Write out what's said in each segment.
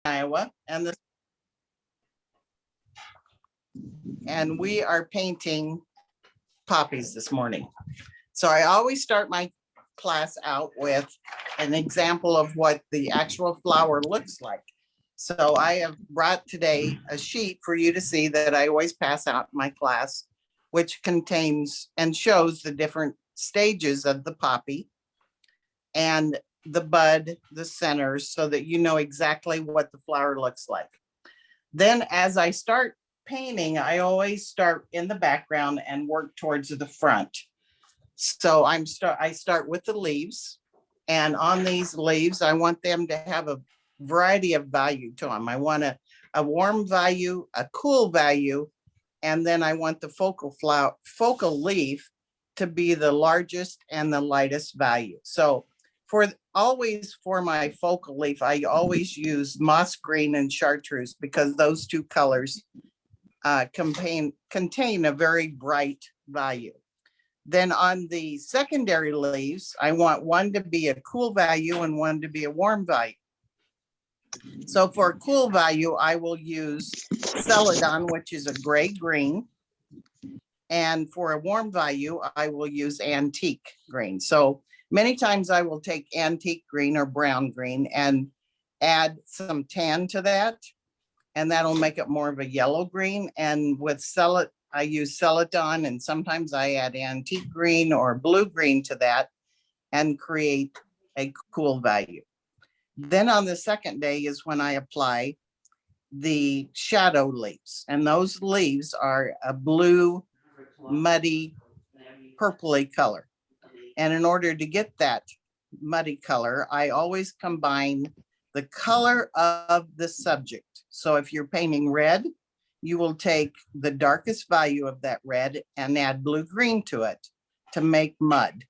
Iowa, and we are painting poppies this morning. So I always start my class out with an example of what the actual flower looks like. So I have brought today a sheet for you to see that I always pass out in my class, which contains and shows the different stages of the poppy and the bud, the centers, so that you know exactly what the flower looks like. Then as I start painting, I always start in the background and work towards the front. So I start with the leaves, and on these leaves, I want them to have a variety of value to them. I want a warm value, a cool value, and then I want the focal leaf to be the largest and the lightest value. So for my focal leaf, I always use moss green and chartreuse because those two colors contain a very bright value. Then on the secondary leaves, I want one to be a cool value and one to be a warm value. So for a cool value, I will use Celadon, which is a gray-green. And for a warm value, I will use antique green. So many times I will take antique green or brown green and add some tan to that. And that'll make it more of a yellow green. And with I use Celadon, and sometimes I add antique green or blue green to that and create a cool value. Then on the second day is when I apply the shadow leaves. And those leaves are a blue, muddy, purpley color. And in order to get that muddy color, I always combine the color of the subject. So if you're painting red, you will take the darkest value of that red and add blue-green to it to make mud.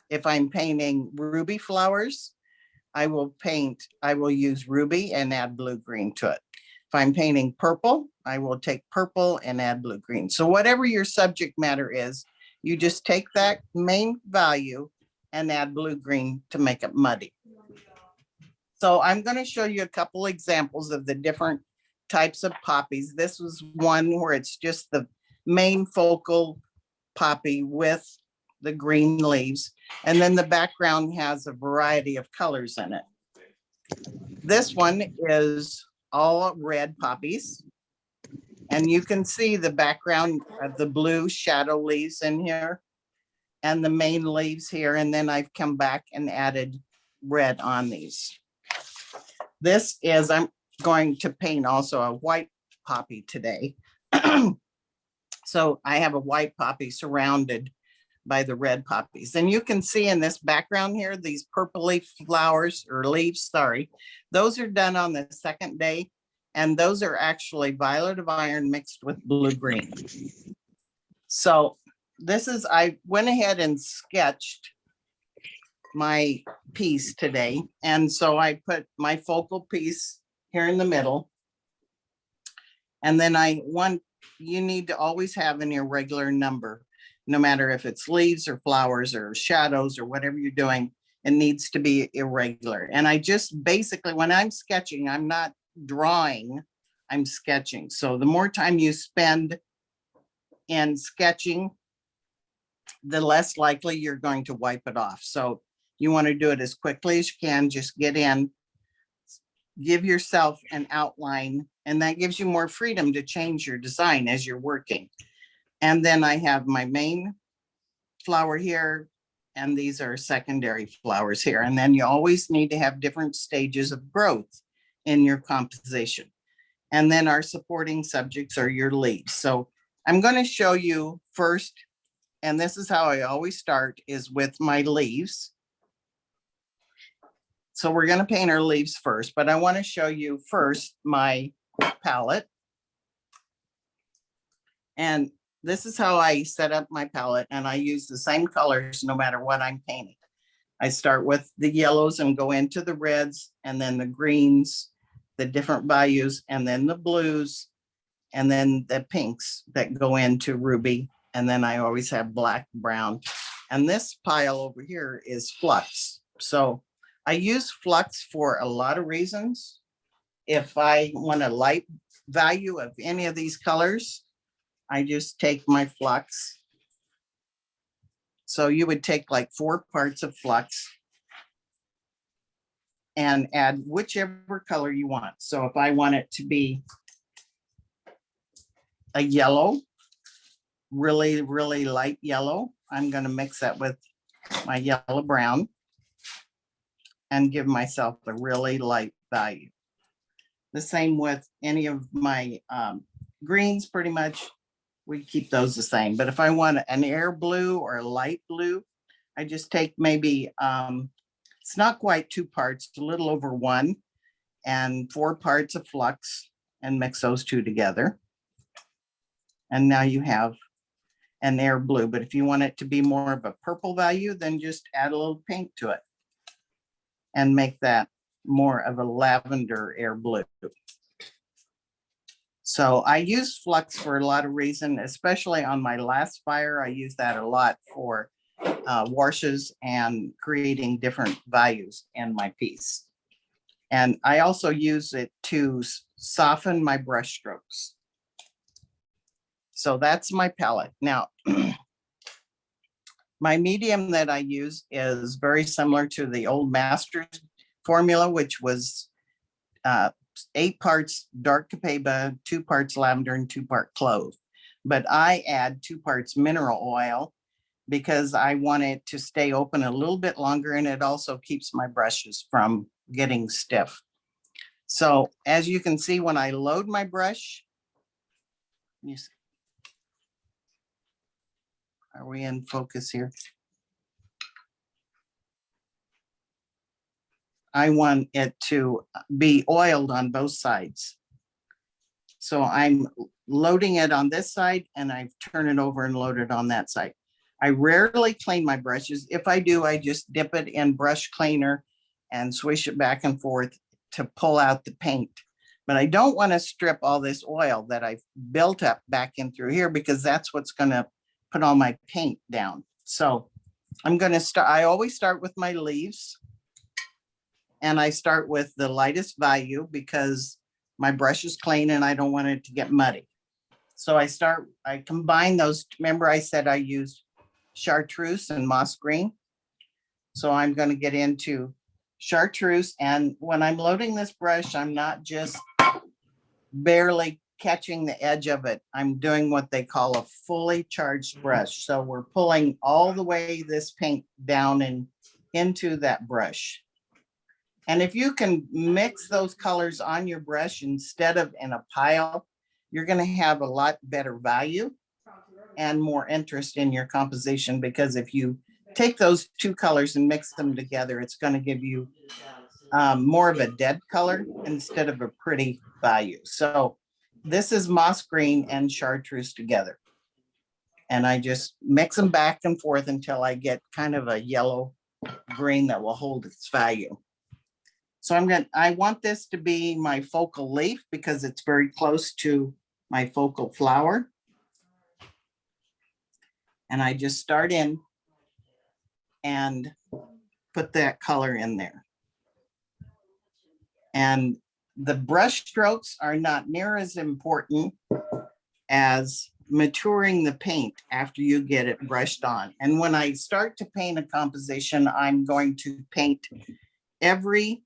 If I'm painting ruby flowers, I will use ruby and add blue-green to it. If I'm painting purple, I will take purple and add blue-green. So whatever your subject matter is, you just take that main value and add blue-green to make it muddy. So I'm going to show you a couple examples of the different types of poppies. This was one where it's just the main focal poppy with the green leaves, and then the background has a variety of colors in it. This one is all red poppies, and you can see the background of the blue shadow leaves in here and the main leaves here, and then I've come back and added red on these. I'm going to paint also a white poppy today. So I have a white poppy surrounded by the red poppies. And you can see in this background here, these purpley flowers or leaves, sorry, those are done on the second day. And those are actually violet of iron mixed with blue-green. So I went ahead and sketched my piece today. And so I put my focal piece here in the middle. And then you need to always have an irregular number, no matter if it's leaves or flowers or shadows or whatever you're doing, it needs to be irregular. And I just basically, when I'm sketching, I'm not drawing, I'm sketching. So the more time you spend in sketching, the less likely you're going to wipe it off. So you want to do it as quickly as you can, just get in, give yourself an outline, and that gives you more freedom to change your design as you're working. And then I have my main flower here, and these are secondary flowers here. And then you always need to have different stages of growth in your composition. And then our supporting subjects are your leaves. So I'm going to show you first, and this is how I always start, is with my leaves. So we're going to paint our leaves first, but I want to show you first my palette. And this is how I set up my palette, and I use the same colors no matter what I'm painting. I start with the yellows and go into the reds, and then the greens, the different values, and then the blues, and then the pinks that go into ruby. And then I always have black, brown. And this pile over here is flux. So I use flux for a lot of reasons. if I want a light value of any of these colors, I just take my flux. So you would take like 4 parts of flux and add whichever color you want. So if I want it to be a yellow, really, really light yellow, I'm going to mix that with my yellow brown and give myself a really light value. The same with any of my greens, pretty much, we keep those the same. But if I want an air blue or a light blue, I just take maybe, it's not quite 2 parts, a little over 1, and 4 parts of flux and mix those 2 together. And now you have an air blue. But if you want it to be more of a purple value, then just add a little pink to it and make that more of a lavender air blue. So I use flux for a lot of reasons, especially on my last fire. I use that a lot for washes and creating different values in my piece. And I also use it to soften my brush strokes. So that's my palette. Now, my medium that I use is very similar to the old Masters formula, which was 8 parts dark copaiba, 2 parts lavender, and 2 part clove. But I add 2 parts mineral oil because I want it to stay open a little bit longer, and it also keeps my brushes from getting stiff. So as you can see, when I load my brush, are we in focus here? I want it to be oiled on both sides. So I'm loading it on this side and I turn it over and load it on that side. I rarely clean my brushes. If I do, I just dip it in brush cleaner and swish it back and forth to pull out the paint. But I don't want to strip all this oil that I've built up back in through here, because that's what's going to put all my paint down. So I'm going to start, I always start with my leaves. And I start with the lightest value because my brush is clean and I don't want it to get muddy. So I combine those. Remember I said I used chartreuse and moss green. So I'm going to get into chartreuse. And when I'm loading this brush, I'm not just barely catching the edge of it. I'm doing what they call a fully charged brush. So we're pulling all the way this paint down and into that brush. And if you can mix those colors on your brush instead of in a pile, you're going to have a lot better value and more interest in your composition, because if you take those 2 colors and mix them together, it's going to give you more of a dead color instead of a pretty value. So this is moss green and chartreuse together. And I just mix them back and forth until I get kind of a yellow green that will hold its value. So I want this to be my focal leaf because it's very close to my focal flower. And I just start in and put that color in there. And the brush strokes are not near as important as maturing the paint after you get it brushed on. And when I start to paint a composition, I'm going to paint every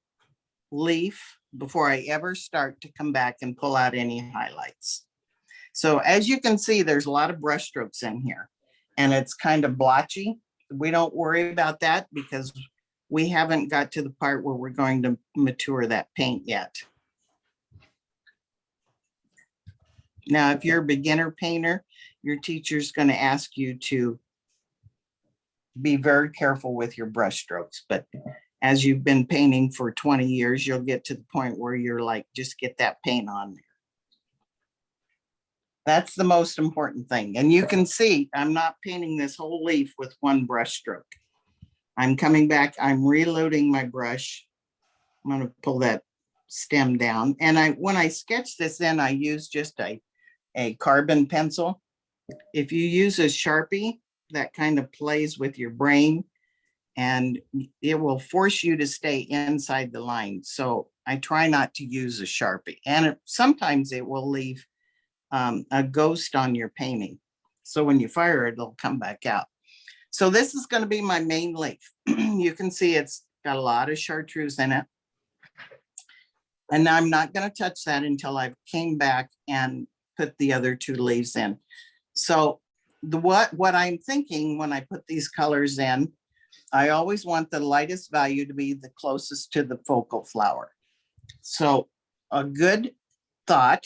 leaf before I ever start to come back and pull out any highlights. So as you can see, there's a lot of brush strokes in here and it's kind of blotchy. We don't worry about that because we haven't got to the part where we're going to mature that paint yet. Now, if you're a beginner painter, your teacher's going to ask you to be very careful with your brush strokes, but as you've been painting for 20 years, you'll get to the point where you're like, just get that paint on there. That's the most important thing. And you can see, I'm not painting this whole leaf with one brush stroke. I'm coming back, I'm reloading my brush. I'm going to pull that stem down. And when I sketch this in, I use just a carbon pencil. If you use a Sharpie, that kind of plays with your brain and it will force you to stay inside the line. So I try not to use a Sharpie, and sometimes it will leave a ghost on your painting. So when you fire it, it'll come back out. So this is going to be my main leaf. You can see it's got a lot of chartreuse in it. And I'm not going to touch that until I came back and put the other two leaves in. So what I'm thinking when I put these colors in, I always want the lightest value to be the closest to the focal flower. So a good thought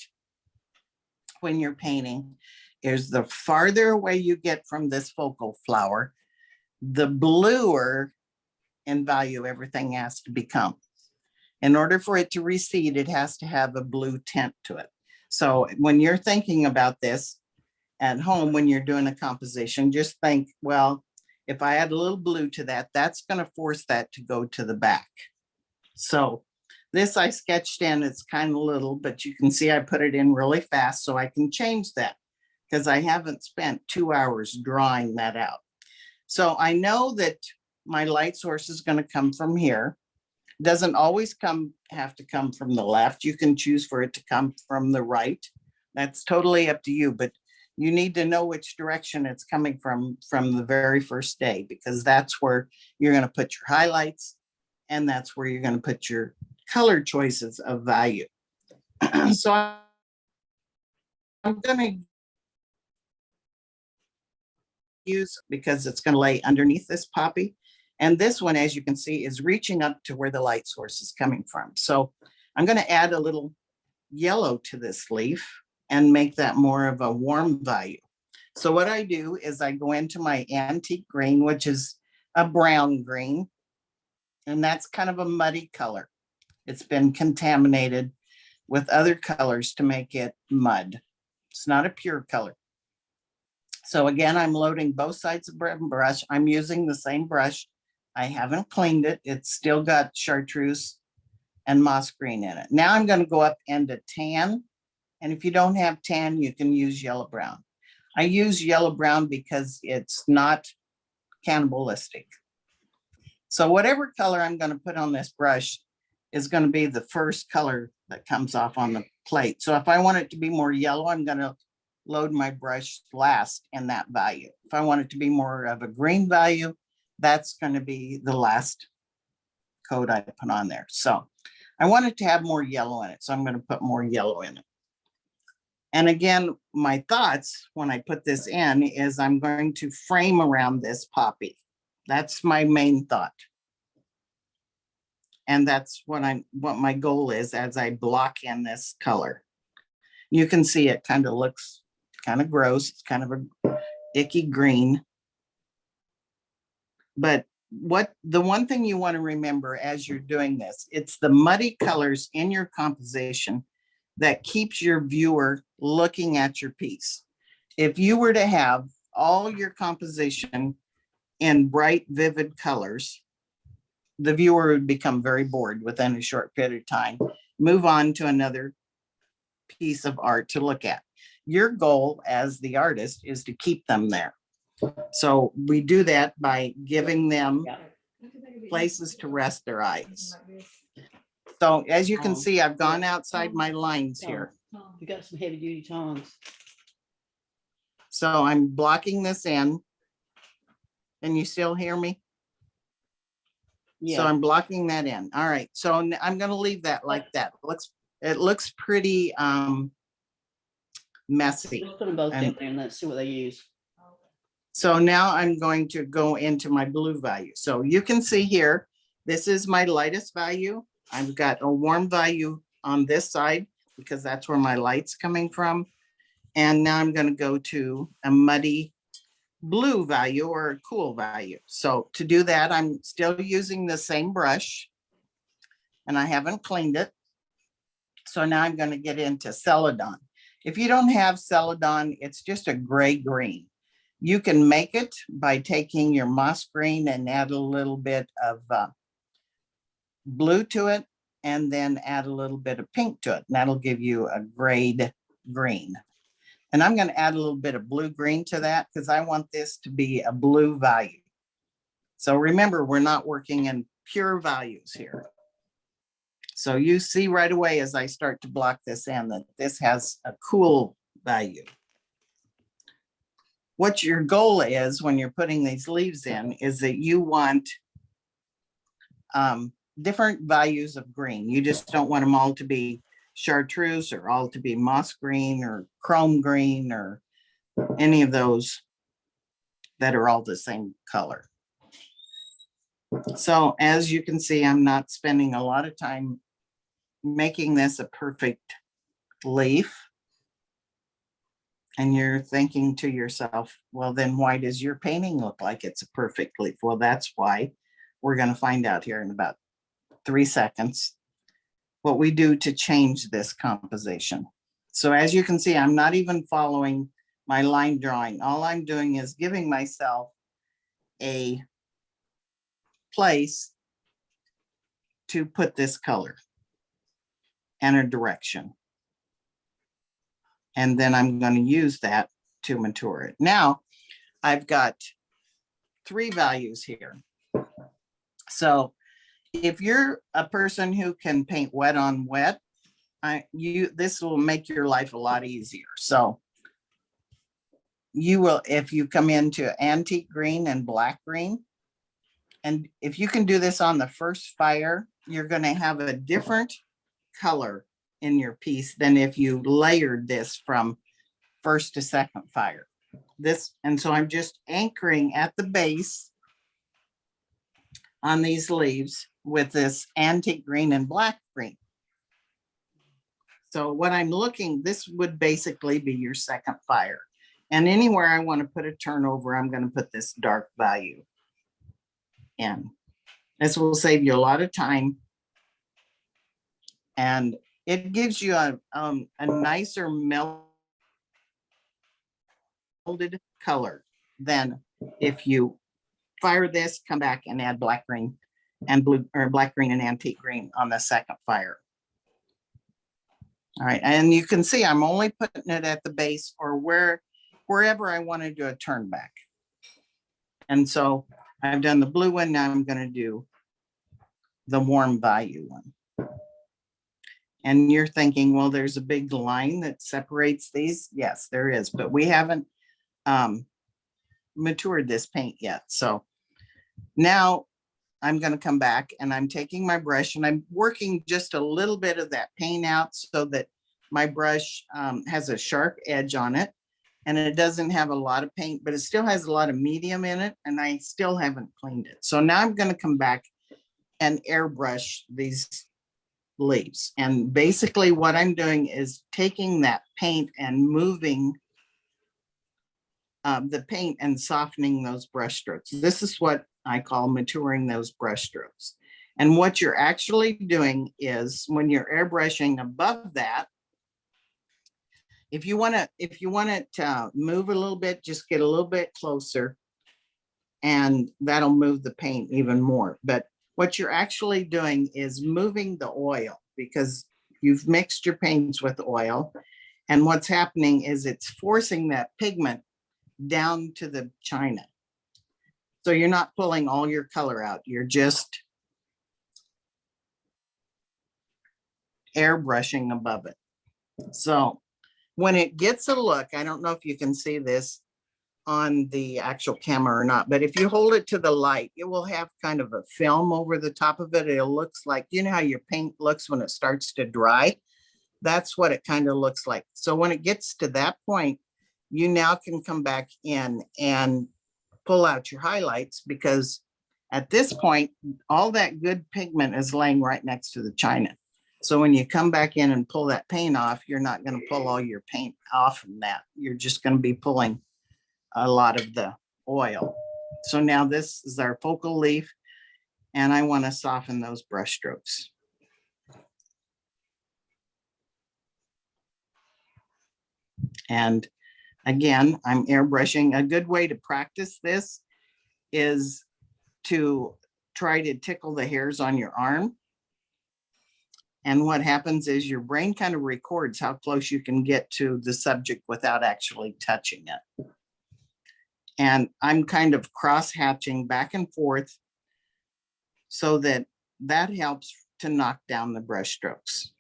when you're painting is the farther away you get from this focal flower, the bluer in value everything has to become. In order for it to recede, it has to have a blue tint to it. So when you're thinking about this at home, when you're doing a composition, just think, well, if I add a little blue to that, that's going to force that to go to the back. So this I sketched in, it's kind of little, but you can see I put it in really fast so I can change that because I haven't spent 2 hours drawing that out. So I know that my light source is going to come from here. Doesn't always have to come from the left. You can choose for it to come from the right. That's totally up to you, but you need to know which direction it's coming from the very first day, because that's where you're going to put your highlights and that's where you're going to put your color choices of value. So I'm going to use, because it's going to lay underneath this poppy. And this one, as you can see, is reaching up to where the light source is coming from. So I'm going to add a little yellow to this leaf and make that more of a warm value. So what I do is I go into my antique green, which is a brown green, and that's kind of a muddy color. It's been contaminated with other colors to make it mud. It's not a pure color. So again, I'm loading both sides of the brush. I'm using the same brush. I haven't cleaned it. It's still got chartreuse and moss green in it. Now I'm going to go up into tan. And if you don't have tan, you can use yellow brown. I use yellow brown because it's not cannibalistic. So whatever color I'm going to put on this brush is going to be the first color that comes off on the plate. So if I want it to be more yellow, I'm going to load my brush last in that value. If I want it to be more of a green value, that's going to be the last coat I put on there. So I want it to have more yellow in it, so I'm going to put more yellow in it. And again, my thoughts when I put this in is I'm going to frame around this poppy. That's my main thought. And that's what my goal is as I block in this color. You can see it kind of looks kind of gross. It's kind of a icky green. But the one thing you want to remember as you're doing this, it's the muddy colors in your composition that keeps your viewer looking at your piece. If you were to have all your composition in bright, vivid colors, the viewer would become very bored within a short period of time. Move on to another piece of art to look at. Your goal as the artist is to keep them there. So we do that by giving them places to rest their eyes. So as you can see, I've gone outside my lines here. You got some heavy duty tongs. So I'm blocking this in. Can you still hear me? Yeah. So I'm blocking that in. All right. So I'm going to leave that like that. It looks pretty messy. Let's put them both in there and let's see what they use. So now I'm going to go into my blue value. So you can see here, this is my lightest value. I've got a warm value on this side because that's where my light's coming from. And now I'm going to go to a muddy blue value or a cool value. So to do that, I'm still using the same brush and I haven't cleaned it. So now I'm going to get into Celadon. If you don't have Celadon, it's just a gray green. You can make it by taking your moss green and add a little bit of blue to it and then add a little bit of pink to it. And that'll give you a grade green. And I'm going to add a little bit of blue green to that because I want this to be a blue value. So remember, we're not working in pure values here. So you see right away as I start to block this in that this has a cool value. What your goal is when you're putting these leaves in is that you want different values of green. You just don't want them all to be chartreuse or all to be moss green or chrome green or any of those that are all the same color. So as you can see, I'm not spending a lot of time making this a perfect leaf. And you're thinking to yourself, well, then why does your painting look like it's a perfect leaf? Well, that's why. We're going to find out here in about 3 seconds what we do to change this composition. So as you can see, I'm not even following my line drawing. All I'm doing is giving myself a place to put this color and a direction. And then I'm going to use that to mature it. Now I've got 3 values here. So if you're a person who can paint wet on wet, this will make your life a lot easier. So you will, if you come into antique green and black green, and if you can do this on the first fire, you're going to have a different color in your piece than if you layered this from first to second fire. And so I'm just anchoring at the base on these leaves with this antique green and black green. So what I'm looking, this would basically be your second fire. And anywhere I want to put a turnover, I'm going to put this dark value in. This will save you a lot of time. And it gives you a nicer melded color than if you fire this, come back and add black green and blue, or black green and antique green on the second fire. All right, and you can see I'm only putting it at the base or wherever I want to do a turn back. And so I've done the blue one, now I'm going to do the warm value one. And you're thinking, well, there's a big line that separates these. Yes, there is, but we haven't matured this paint yet. So now I'm going to come back and I'm taking my brush and I'm working just a little bit of that paint out so that my brush has a sharp edge on it and it doesn't have a lot of paint, but it still has a lot of medium in it and I still haven't cleaned it. So now I'm going to come back and airbrush these leaves. And basically what I'm doing is taking that paint and moving the paint and softening those brush strokes. This is what I call maturing those brush strokes. And what you're actually doing is when you're airbrushing above that, if you want it to move a little bit, just get a little bit closer and that'll move the paint even more. But what you're actually doing is moving the oil because you've mixed your paints with oil. And what's happening is it's forcing that pigment down to the china. So you're not pulling all your color out. You're just airbrushing above it. So when it gets a look, I don't know if you can see this on the actual camera or not, but if you hold it to the light, it will have kind of a film over the top of it. It looks like, you know how your paint looks when it starts to dry? That's what it kind of looks like. So when it gets to that point, you now can come back in and pull out your highlights because at this point, all that good pigment is laying right next to the china. So when you come back in and pull that paint off, you're not going to pull all your paint off from that. You're just going to be pulling a lot of the oil. So now this is our focal leaf and I want to soften those brush strokes. And again, I'm airbrushing. A good way to practice this is to try to tickle the hairs on your arm. And what happens is your brain kind of records how close you can get to the subject without actually touching it. And I'm kind of cross hatching back and forth so that helps to knock down the brush strokes.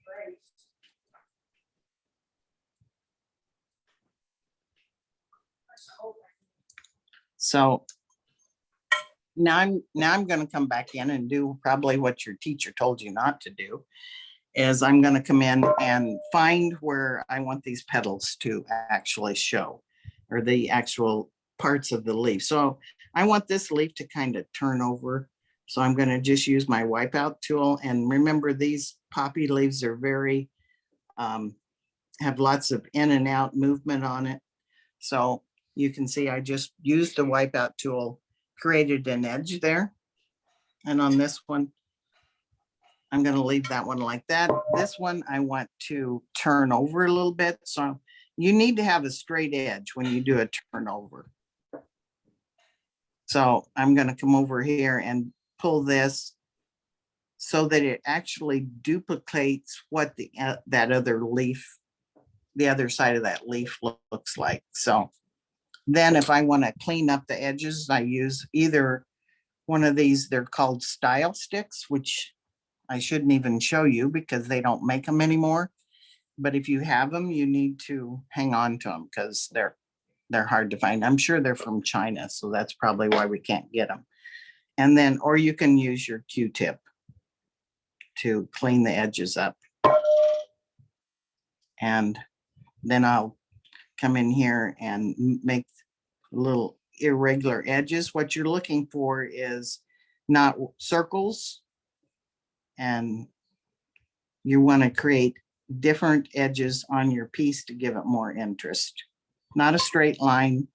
So now I'm going to come back in and do probably what your teacher told you not to do, is I'm going to come in and find where I want these petals to actually show, or the actual parts of the leaf. So I want this leaf to kind of turn over. So I'm going to just use my wipeout tool. And remember, these poppy leaves are very, have lots of in and out movement on it. So you can see I just used the wipeout tool, created an edge there. And on this one, I'm going to leave that one like that. This one I want to turn over a little bit. So you need to have a straight edge when you do a turnover. So I'm going to come over here and pull this so that it actually duplicates what the that other leaf, the other side of that leaf looks like. So then if I want to clean up the edges, I use either one of these, they're called style sticks, which I shouldn't even show you because they don't make them anymore. But if you have them, you need to hang on to them because they're hard to find. I'm sure they're from China, so that's probably why we can't get them. And then, or you can use your Q-tip to clean the edges up. And then I'll come in here and make little irregular edges. What you're looking for is not circles, and you want to create different edges on your piece to give it more interest. Not a straight line.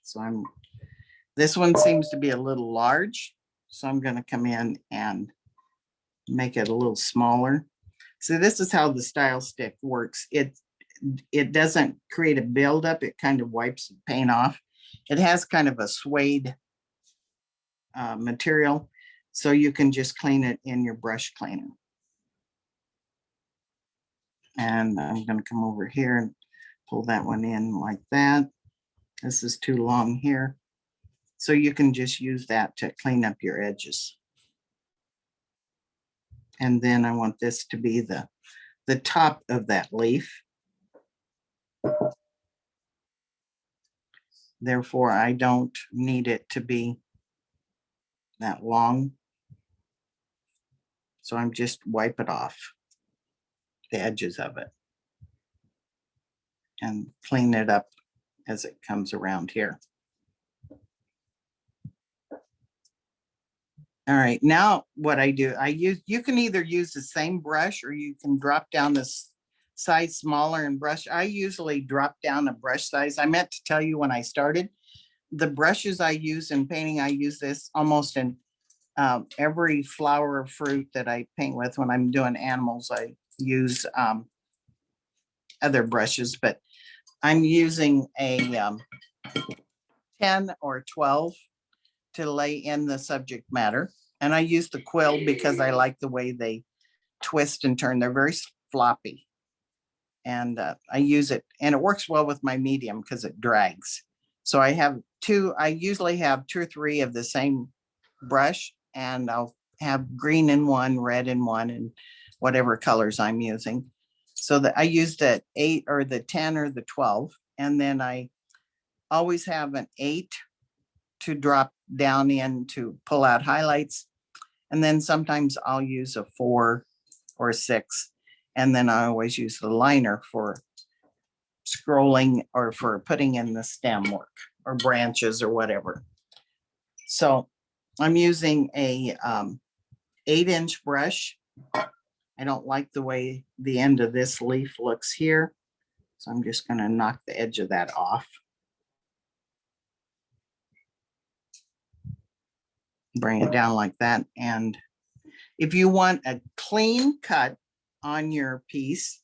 So this one seems to be a little large, so I'm going to come in and make it a little smaller. So this is how the style stick works. It doesn't create a buildup. It kind of wipes the paint off. It has kind of a suede material, so you can just clean it in your brush cleaner. And I'm going to come over here and pull that one in like that. This is too long here. So you can just use that to clean up your edges. And then I want this to be the top of that leaf. Therefore, I don't need it to be that long. So I'm just wipe it off, the edges of it, and clean it up as it comes around here. All right, now what I do, you can either use the same brush or you can drop down this size smaller and brush. I usually drop down a brush size. I meant to tell you when I started, the brushes I use in painting, I use this almost in every flower or fruit that I paint with. When I'm doing animals, I use other brushes, but I'm using a 10 or 12 to lay in the subject matter. And I use the quill because I like the way they twist and turn. They're very floppy. And I use it, and it works well with my medium because it drags. So I usually have 2 or 3 of the same brush, and I'll have green in one, red in one, and whatever colors I'm using. So that I use the 8 or the 10 or the 12. And then I always have an 8 to drop down in to pull out highlights. And then sometimes I'll use a 4 or a 6. And then I always use the liner for scrolling or for putting in the stem work or branches or whatever. So I'm using a 8-inch brush. I don't like the way the end of this leaf looks here. So I'm just going to knock the edge of that off. Bring it down like that. And if you want a clean cut on your piece,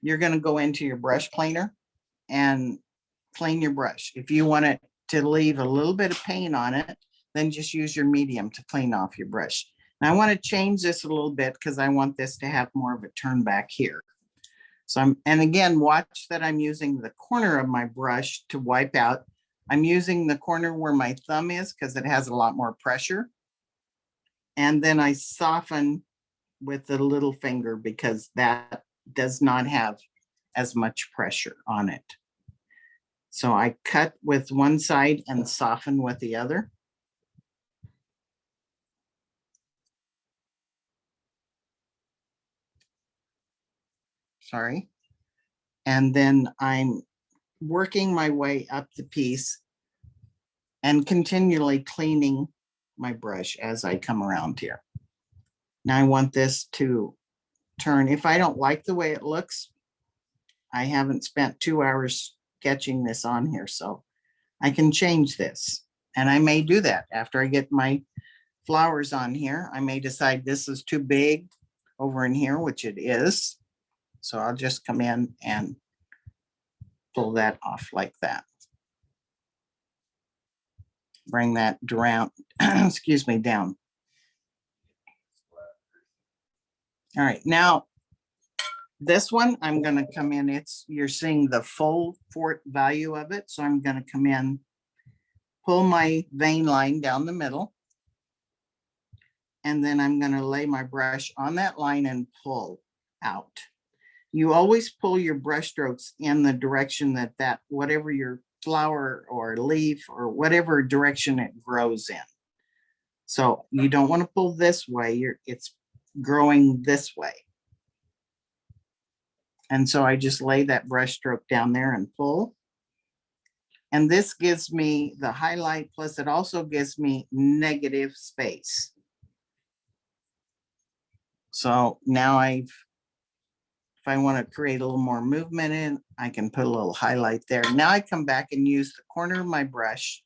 you're going to go into your brush cleaner and clean your brush. If you want it to leave a little bit of paint on it, then just use your medium to clean off your brush. Now I want to change this a little bit because I want this to have more of a turn back here. So and again, watch that I'm using the corner of my brush to wipe out I'm using the corner where my thumb is because it has a lot more pressure. And then I soften with the little finger because that does not have as much pressure on it. So I cut with one side and soften with the other. Sorry. And then I'm working my way up the piece and continually cleaning my brush as I come around here. Now I want this to turn. If I don't like the way it looks, I haven't spent 2 hours sketching this on here, so I can change this. And I may do that after I get my flowers on here. I may decide this is too big over in here, which it is. So I'll just come in and pull that off like that. Bring that down, excuse me, down. All right, now this one, I'm going to come in. You're seeing the full fort value of it. So I'm going to come in, pull my vein line down the middle. And then I'm going to lay my brush on that line and pull out. You always pull your brush strokes in the direction that whatever your flower or leaf or whatever direction it grows in. So you don't want to pull this way. It's growing this way. And so I just lay that brush stroke down there and pull. And this gives me the highlight, plus it also gives me negative space. So now if I want to create a little more movement in, I can put a little highlight there. Now I come back and use the corner of my brush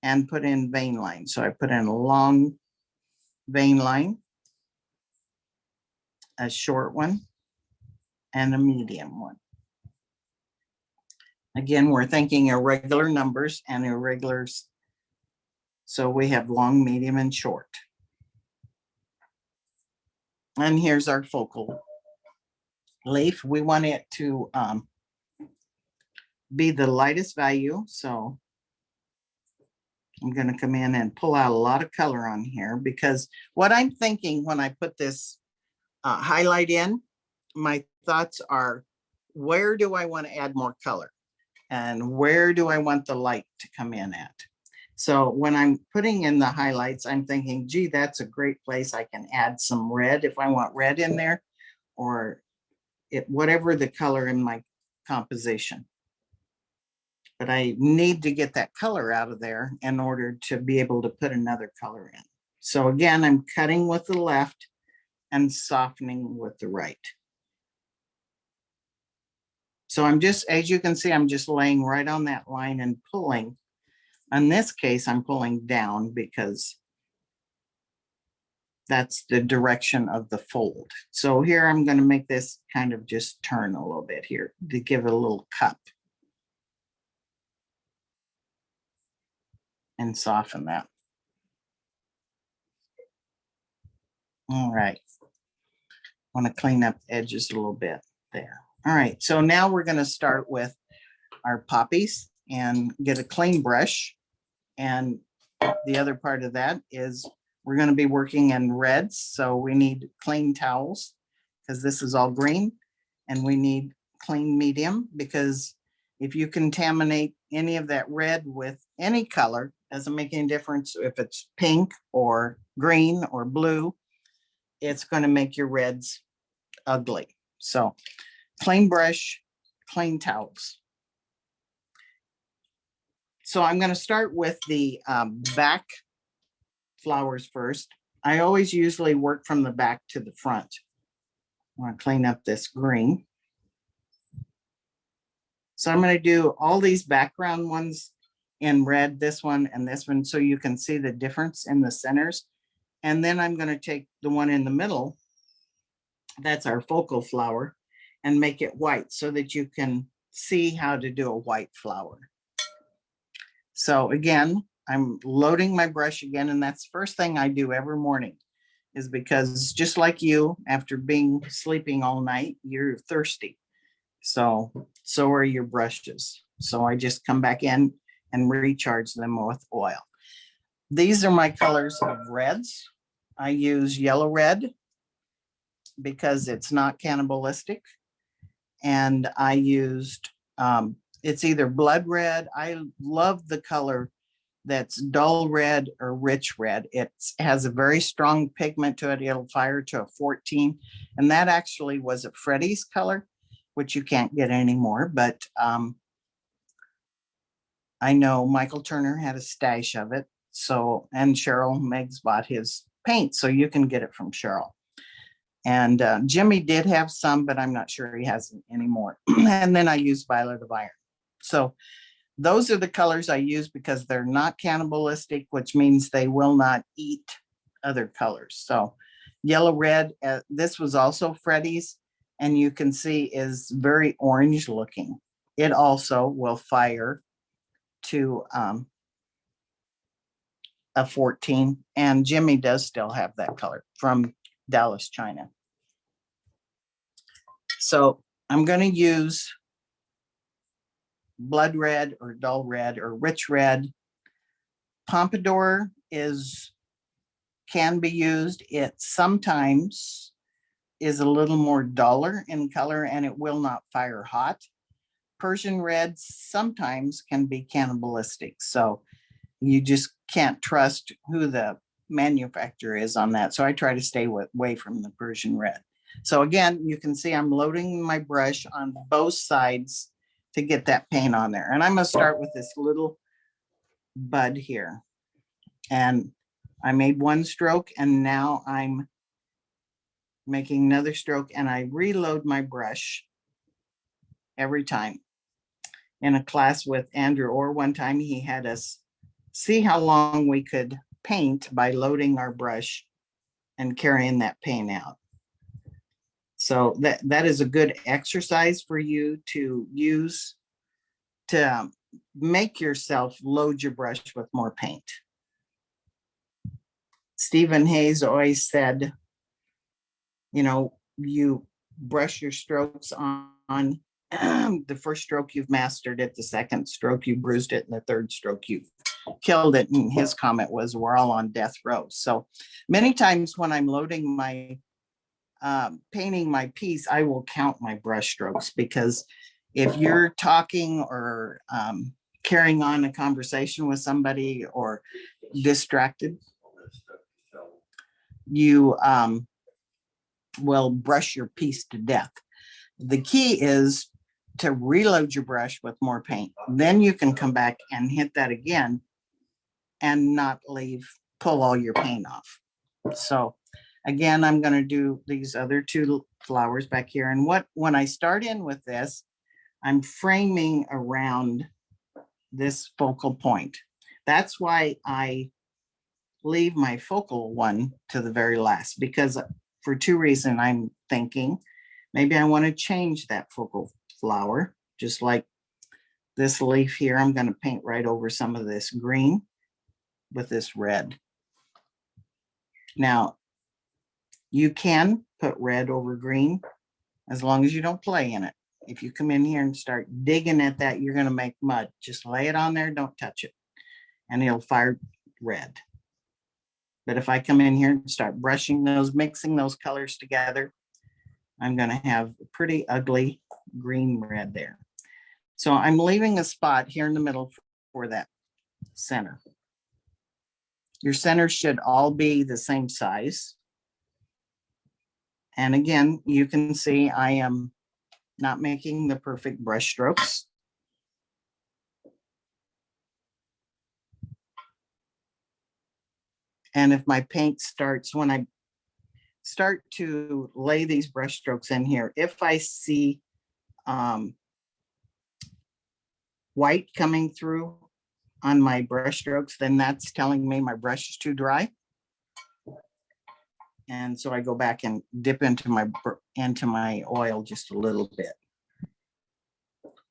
and put in vein line. So I put in a long vein line, a short one, and a medium one. Again, we're thinking irregular numbers and irregulars. So we have long, medium, and short. And here's our focal leaf. We want it to be the lightest value. So I'm going to come in and pull out a lot of color on here, because what I'm thinking when I put this highlight in, my thoughts are, where do I want to add more color? And where do I want the light to come in at? So when I'm putting in the highlights, I'm thinking, gee, that's a great place. I can add some red if I want red in there, or whatever the color in my composition. But I need to get that color out of there in order to be able to put another color in. So again, I'm cutting with the left and softening with the right. So I'm just, as you can see, I'm just laying right on that line and pulling. In this case, I'm pulling down because that's the direction of the fold. So here I'm going to make this kind of just turn a little bit here to give it a little cup. And soften that. All right. I want to clean up the edges a little bit there. All right, so now we're going to start with our poppies and get a clean brush. And the other part of that is we're going to be working in reds. So we need clean towels because this is all green, and we need clean medium, because if you contaminate any of that red with any color, doesn't make any difference if it's pink or green or blue, it's going to make your reds ugly. So clean brush, clean towels. So I'm going to start with the back flowers first. I always usually work from the back to the front. I want to clean up this green. So I'm going to do all these background ones in red, this one and this one, so you can see the difference in the centers. And then I'm going to take the one in the middle, that's our focal flower, and make it white so that you can see how to do a white flower. So again, I'm loading my brush again, and that's the first thing I do every morning, is because just like you, after sleeping all night, you're thirsty. So are your brushes. So I just come back in and recharge them with oil. These are my colors of reds. I use yellow red because it's not cannibalistic. And I used, it's either blood red. I love the color that's dull red or rich red. It has a very strong pigment to it. It'll fire to a 14. And that actually was a Freddie's color, which you can't get anymore. But I know Michael Turner had a stash of it. So, and Cheryl Meggs bought his paint, so you can get it from Cheryl. And Jimmy did have some, but I'm not sure he has anymore. And then I use Violet of Iron. So those are the colors I use because they're not cannibalistic, which means they will not eat other colors. So yellow red, this was also Freddie's, and you can see is very orange looking. It also will fire to a 14, and Jimmy does still have that color from Dallas, China. So I'm going to use blood red or dull red or rich red. Pompadour can be used. It sometimes is a little more duller in color and it will not fire hot. Persian red sometimes can be cannibalistic. So you just can't trust who the manufacturer is on that. So I try to stay away from the Persian red. So again, you can see I'm loading my brush on both sides to get that paint on there. And I'm going to start with this little bud here. And I made one stroke and now I'm making another stroke, and I reload my brush every time. In a class with Andrew Orr one time, he had us see how long we could paint by loading our brush and carrying that paint out. So that is a good exercise for you to use to make yourself load your brush with more paint. Stephen Hayes always said, you know, you brush your strokes on the first stroke you've mastered it, the second stroke you bruised it, and the third stroke you've killed it. And his comment was, we're all on death row. So many times when I'm loading my painting my piece, I will count my brush strokes, because if you're talking or carrying on a conversation with somebody or distracted, you will brush your piece to death. The key is to reload your brush with more paint. Then you can come back and hit that again and not pull all your paint off. So again, I'm going to do these other two flowers back here. And when I start in with this, I'm framing around this focal point. That's why I leave my focal one to the very last, because for two reasons. I'm thinking maybe I want to change that focal flower, just like this leaf here. I'm going to paint right over some of this green with this red. Now, you can put red over green as long as you don't play in it. If you come in here and start digging at that, you're going to make mud. Just lay it on there, don't touch it, and it'll fire red. But if I come in here and start brushing those, mixing those colors together, I'm going to have a pretty ugly green red there. So I'm leaving a spot here in the middle for that center. Your centers should all be the same size. And again, you can see I am not making the perfect brush strokes. And if my paint starts, when I start to lay these brush strokes in here, if I see white coming through on my brush strokes, then that's telling me my brush is too dry. And so I go back and dip into my oil just a little bit.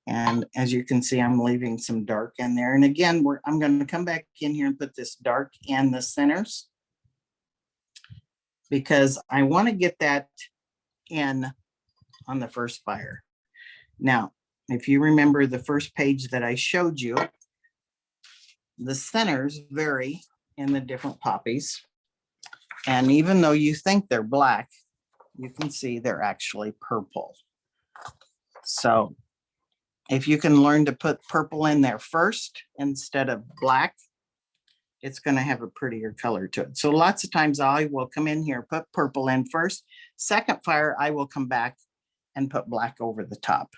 And as you can see, I'm leaving some dark in there. And again, I'm going to come back in here and put this dark in the centers, because I want to get that in on the first fire. Now, if you remember the first page that I showed you, the centers vary in the different poppies. And even though you think they're black, you can see they're actually purple. So if you can learn to put purple in there first instead of black, it's going to have a prettier color to it. So lots of times I will come in here, put purple in first. Second fire, I will come back and put black over the top.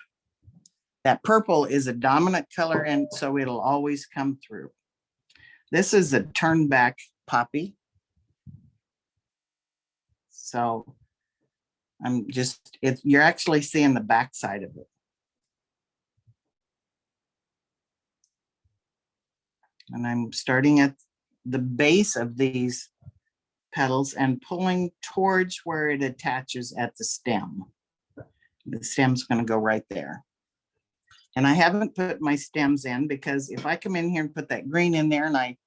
That purple is a dominant color, and so it'll always come through. This is a turn back poppy. So I'm just, you're actually seeing the back side of it. And I'm starting at the base of these petals and pulling towards where it attaches at the stem. The stem's going to go right there. And I haven't put my stems in because if I come in here and put that green in there and I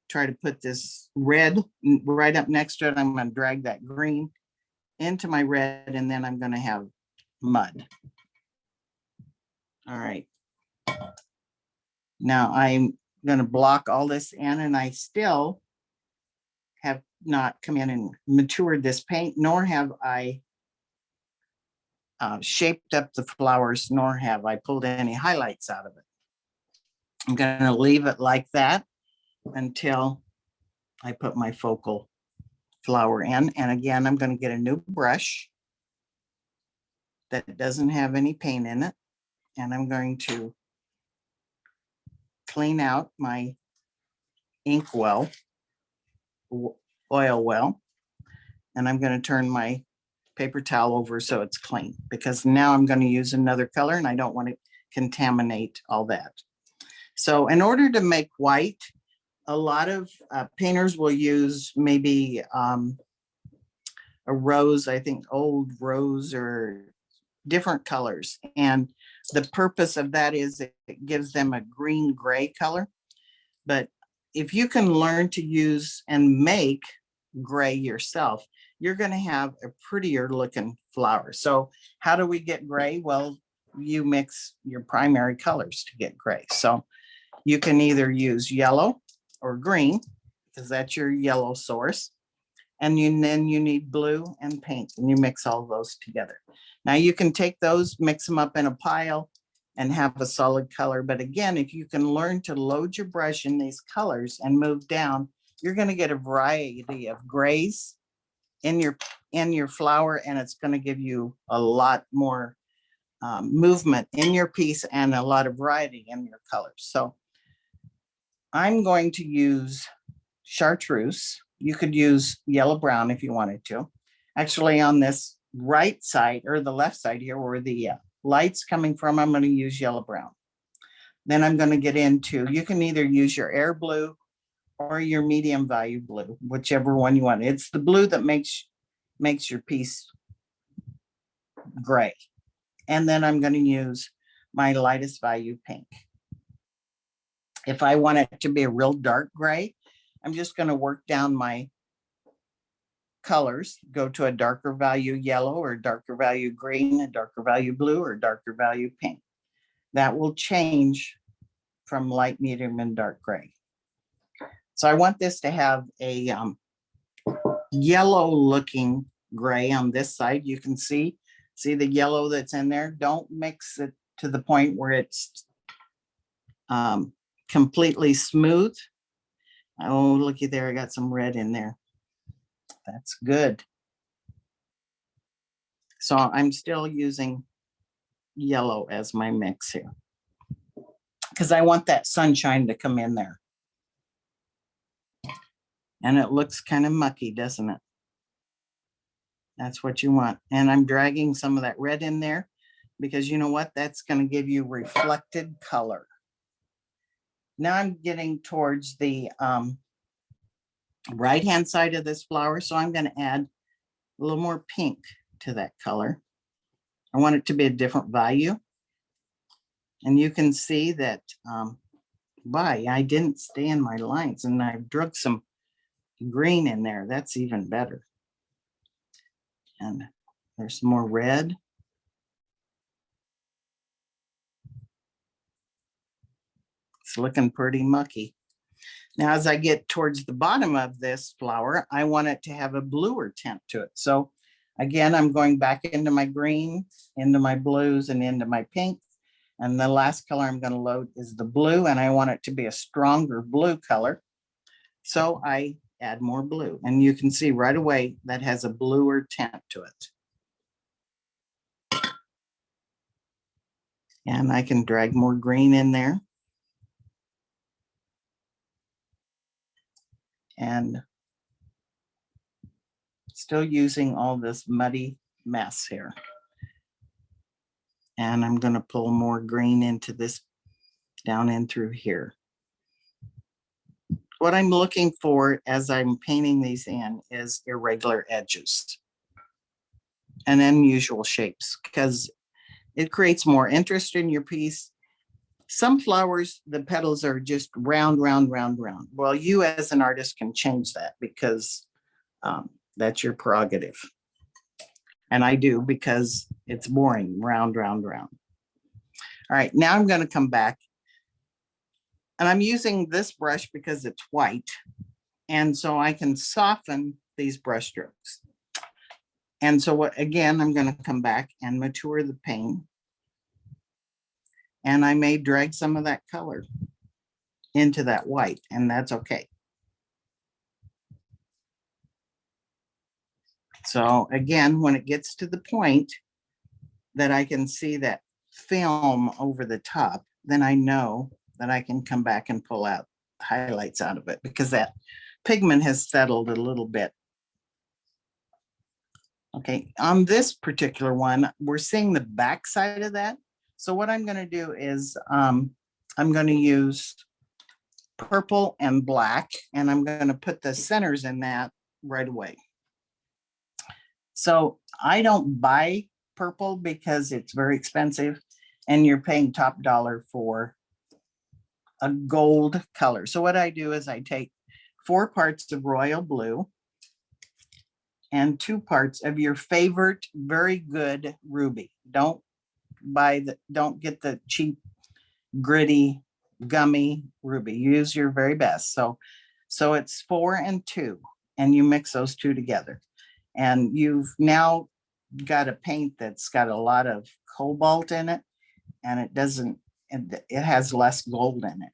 try to put this red right up next to it, I'm going to drag that green into my red, and then I'm going to have mud. All right. Now I'm going to block all this in, and I still have not come in and matured this paint, nor have I shaped up the flowers, nor have I pulled any highlights out of it. I'm going to leave it like that until I put my focal flower in. And again, I'm going to get a new brush that doesn't have any paint in it. And I'm going to clean out my ink well, oil well, and I'm going to turn my paper towel over so it's clean, because now I'm going to use another color and I don't want to contaminate all that. So in order to make white, a lot of painters will use maybe a rose, I think old rose or different colors. And the purpose of that is it gives them a green gray color. But if you can learn to use and make gray yourself, you're going to have a prettier looking flower. So how do we get gray? Well, you mix your primary colors to get gray. So you can either use yellow or green, because that's your yellow source. And then you need blue and pink, and you mix all those together. Now you can take those, mix them up in a pile and have a solid color. But again, if you can learn to load your brush in these colors and move down, you're going to get a variety of grays in your flower, and it's going to give you a lot more movement in your piece and a lot of variety in your colors. So I'm going to use chartreuse. You could use yellow brown if you wanted to. Actually, on this right side or the left side here where the light's coming from, I'm going to use yellow brown. Then I'm going to get into, you can either use your air blue or your medium value blue, whichever one you want. It's the blue that makes your piece gray. And then I'm going to use my lightest value pink. If I want it to be a real dark gray, I'm just going to work down my colors, go to a darker value yellow or darker value green, a darker value blue or darker value pink. That will change from light, medium, and dark gray. So I want this to have a yellow looking gray on this side. You can see the yellow that's in there. Don't mix it to the point where it's completely smooth. Oh, looky there, I got some red in there. That's good. So I'm still using yellow as my mix here, because I want that sunshine to come in there. And it looks kind of mucky, doesn't it? That's what you want. And I'm dragging some of that red in there, because you know what? That's going to give you reflected color. Now I'm getting towards the right-hand side of this flower, so I'm going to add a little more pink to that color. I want it to be a different value. And you can see that, I didn't stay in my lines, and I've drug some green in there. That's even better. And there's some more red. It's looking pretty mucky. Now, as I get towards the bottom of this flower, I want it to have a bluer tint to it. So again, I'm going back into my green, into my blues, and into my pink. And the last color I'm going to load is the blue, and I want it to be a stronger blue color. So I add more blue, and you can see right away that has a bluer tint to it. And I can drag more green in there. And still using all this muddy mess here. And I'm going to pull more green into this, down in through here. What I'm looking for as I'm painting these in is irregular edges and unusual shapes, because it creates more interest in your piece. Some flowers, the petals are just round, round, round, round. Well, you as an artist can change that, because that's your prerogative. And I do, because it's boring, round, round, round. All right, now I'm going to come back. And I'm using this brush because it's white. And so I can soften these brush strokes. And so again, I'm going to come back and mature the paint. And I may drag some of that color into that white, and that's okay. So again, when it gets to the point that I can see that film over the top, then I know that I can come back and pull out highlights out of it, because that pigment has settled a little bit. Okay, on this particular one, we're seeing the back side of that. So what I'm going to do is I'm going to use purple and black, and I'm going to put the centers in that right away. So I don't buy purple because it's very expensive, and you're paying top dollar for a gold color. So what I do is I take 4 parts of royal blue and 2 parts of your favorite very good ruby. Don't get the cheap, gritty, gummy ruby. Use your very best. So it's 4 and 2, and you mix those 2 together. And you've now got a paint that's got a lot of cobalt in it, and it has less gold in it.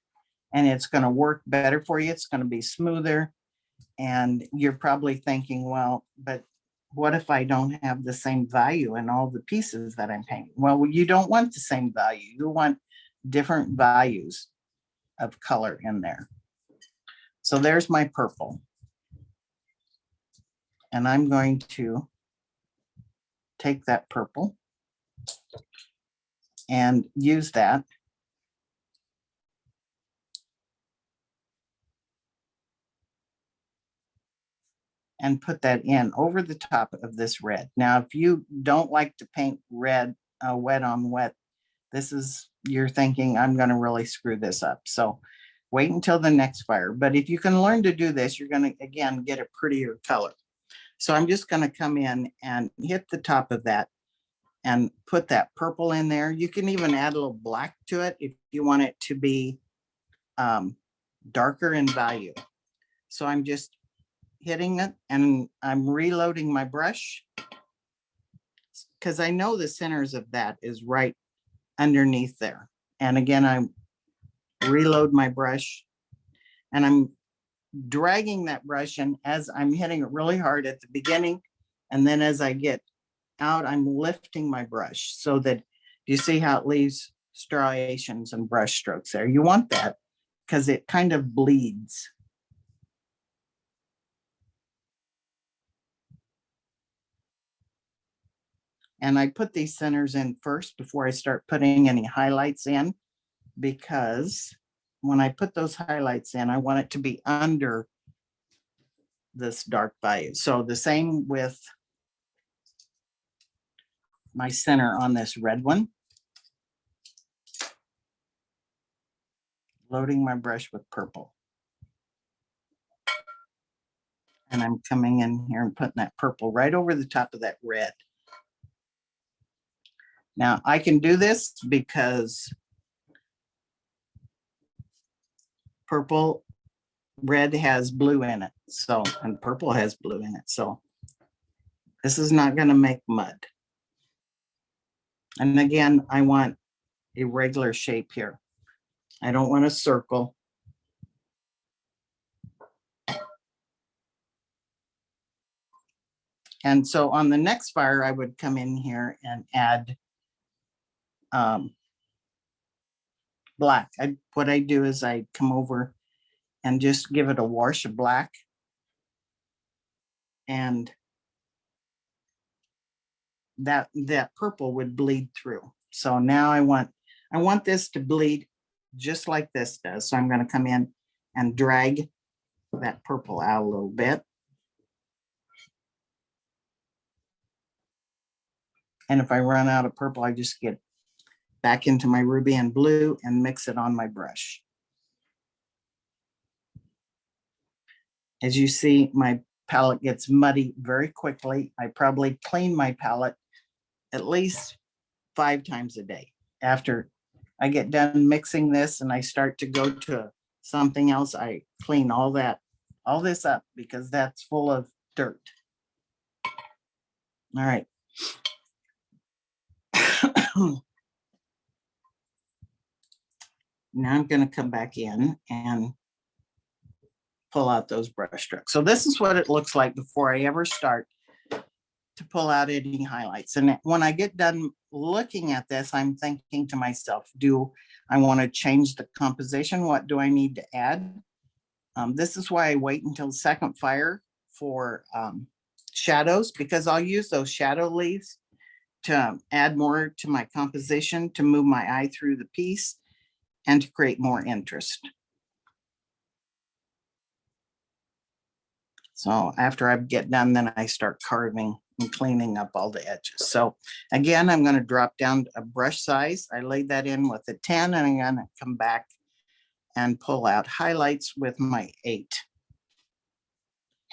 And it's going to work better for you. It's going to be smoother. And you're probably thinking, well, but what if I don't have the same value in all the pieces that I'm painting? Well, you don't want the same value. You want different values of color in there. So there's my purple. And I'm going to take that purple and use that. And put that in over the top of this red. Now, if you don't like to paint red wet on wet, you're thinking, I'm going to really screw this up. So wait until the next fire. But if you can learn to do this, you're going to, again, get a prettier color. So I'm just going to come in and hit the top of that and put that purple in there. You can even add a little black to it if you want it to be darker in value. So I'm just hitting it, and I'm reloading my brush, because I know the centers of that is right underneath there. And again, I reload my brush, and I'm dragging that brush, and as I'm hitting it really hard at the beginning, and then as I get out, I'm lifting my brush so that you see how it leaves striations and brush strokes there. You want that because it kind of bleeds. And I put these centers in first before I start putting any highlights in, because when I put those highlights in, I want it to be under this dark value. So the same with my center on this red one. Loading my brush with purple. And I'm coming in here and putting that purple right over the top of that red. Now I can do this because purple red has blue in it, so, and purple has blue in it, so this is not going to make mud. And again, I want a regular shape here. I don't want a circle. And so on the next fire, I would come in here and add black. What I do is I come over and just give it a wash of black. And that purple would bleed through. So now I want this to bleed just like this does. So I'm going to come in and drag that purple out a little bit. And if I run out of purple, I just get back into my ruby and blue and mix it on my brush. As you see, my palette gets muddy very quickly. I probably clean my palette at least 5 times a day. After I get done mixing this and I start to go to something else, I clean all this up because that's full of dirt. All right. Now I'm going to come back in and pull out those brush strokes. So this is what it looks like before I ever start to pull out any highlights. And when I get done looking at this, I'm thinking to myself, do I want to change the composition? What do I need to add? This is why I wait until the second fire for shadows, because I'll use those shadow leaves to add more to my composition, to move my eye through the piece and to create more interest. So after I get done, then I start carving and cleaning up all the edges. So again, I'm going to drop down a brush size. I laid that in with a 10 and I'm going to come back and pull out highlights with my 8.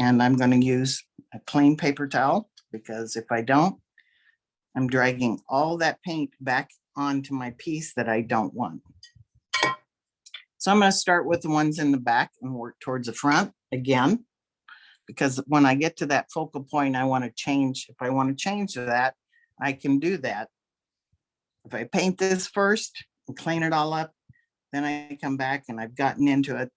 And I'm going to use a clean paper towel because if I don't, I'm dragging all that paint back onto my piece that I don't want. So I'm going to start with the ones in the back and work towards the front again, because when I get to that focal point, I want to change. If I want to change that, I can do that. If I paint this first and clean it all up, then I come back and I've gotten into it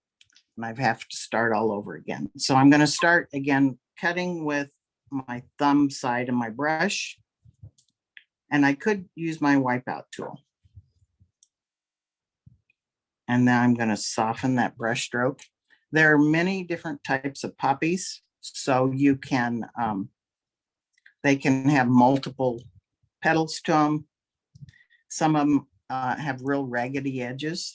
and I have to start all over again. So I'm going to start again, cutting with my thumb side of my brush. And I could use my wipeout tool. And now I'm going to soften that brush stroke. There are many different types of poppies. So you can, they can have multiple petals to them. Some of them have real raggedy edges.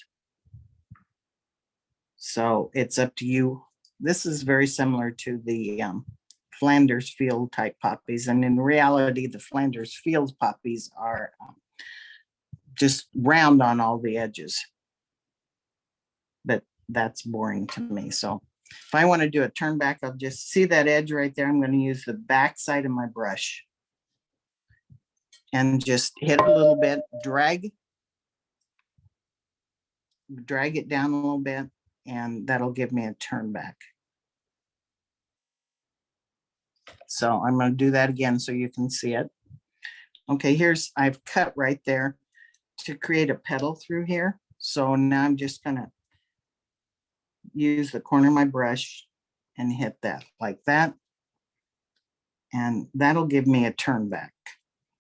So it's up to you. This is very similar to the Flanders field type poppies. And in reality, the Flanders field poppies are just round on all the edges. But that's boring to me. So if I want to do a turn back, I'll just see that edge right there. I'm going to use the back side of my brush and just hit a little bit, drag it down a little bit, and that'll give me a turn back. So I'm going to do that again so you can see it. Okay, I've cut right there to create a petal through here. So now I'm just going to use the corner of my brush and hit that like that. And that'll give me a turn back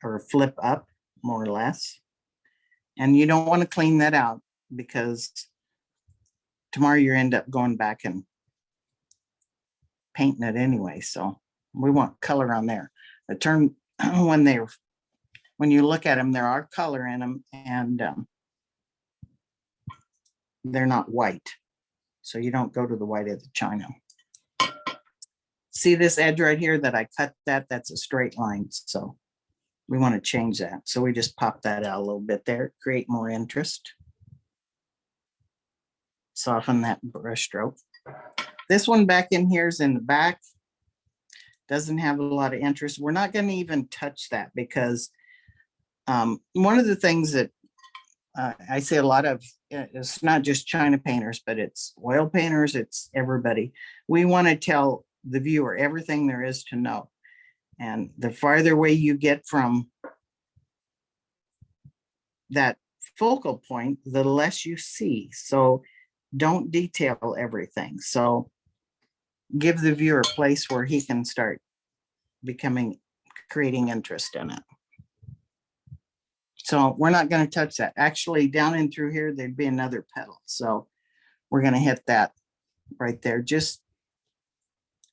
or a flip up, more or less. And you don't want to clean that out because tomorrow you end up going back and painting it anyway. So we want color on there. The turn, when you look at them, there are color in them and they're not white. So you don't go to the white of the china. See this edge right here that I cut that's a straight line. So we want to change that. So we just pop that out a little bit there, create more interest. Soften that brush stroke. This one back in here is in the back. Doesn't have a lot of interest. We're not going to even touch that because one of the things that I see a lot of, it's not just China painters, but it's oil painters, it's everybody. We want to tell the viewer everything there is to know. And the farther away you get from that focal point, the less you see. So don't detail everything. So give the viewer a place where he can start creating interest in it. So we're not going to touch that. Actually, down in through here, there'd be another petal. So we're going to hit that right there just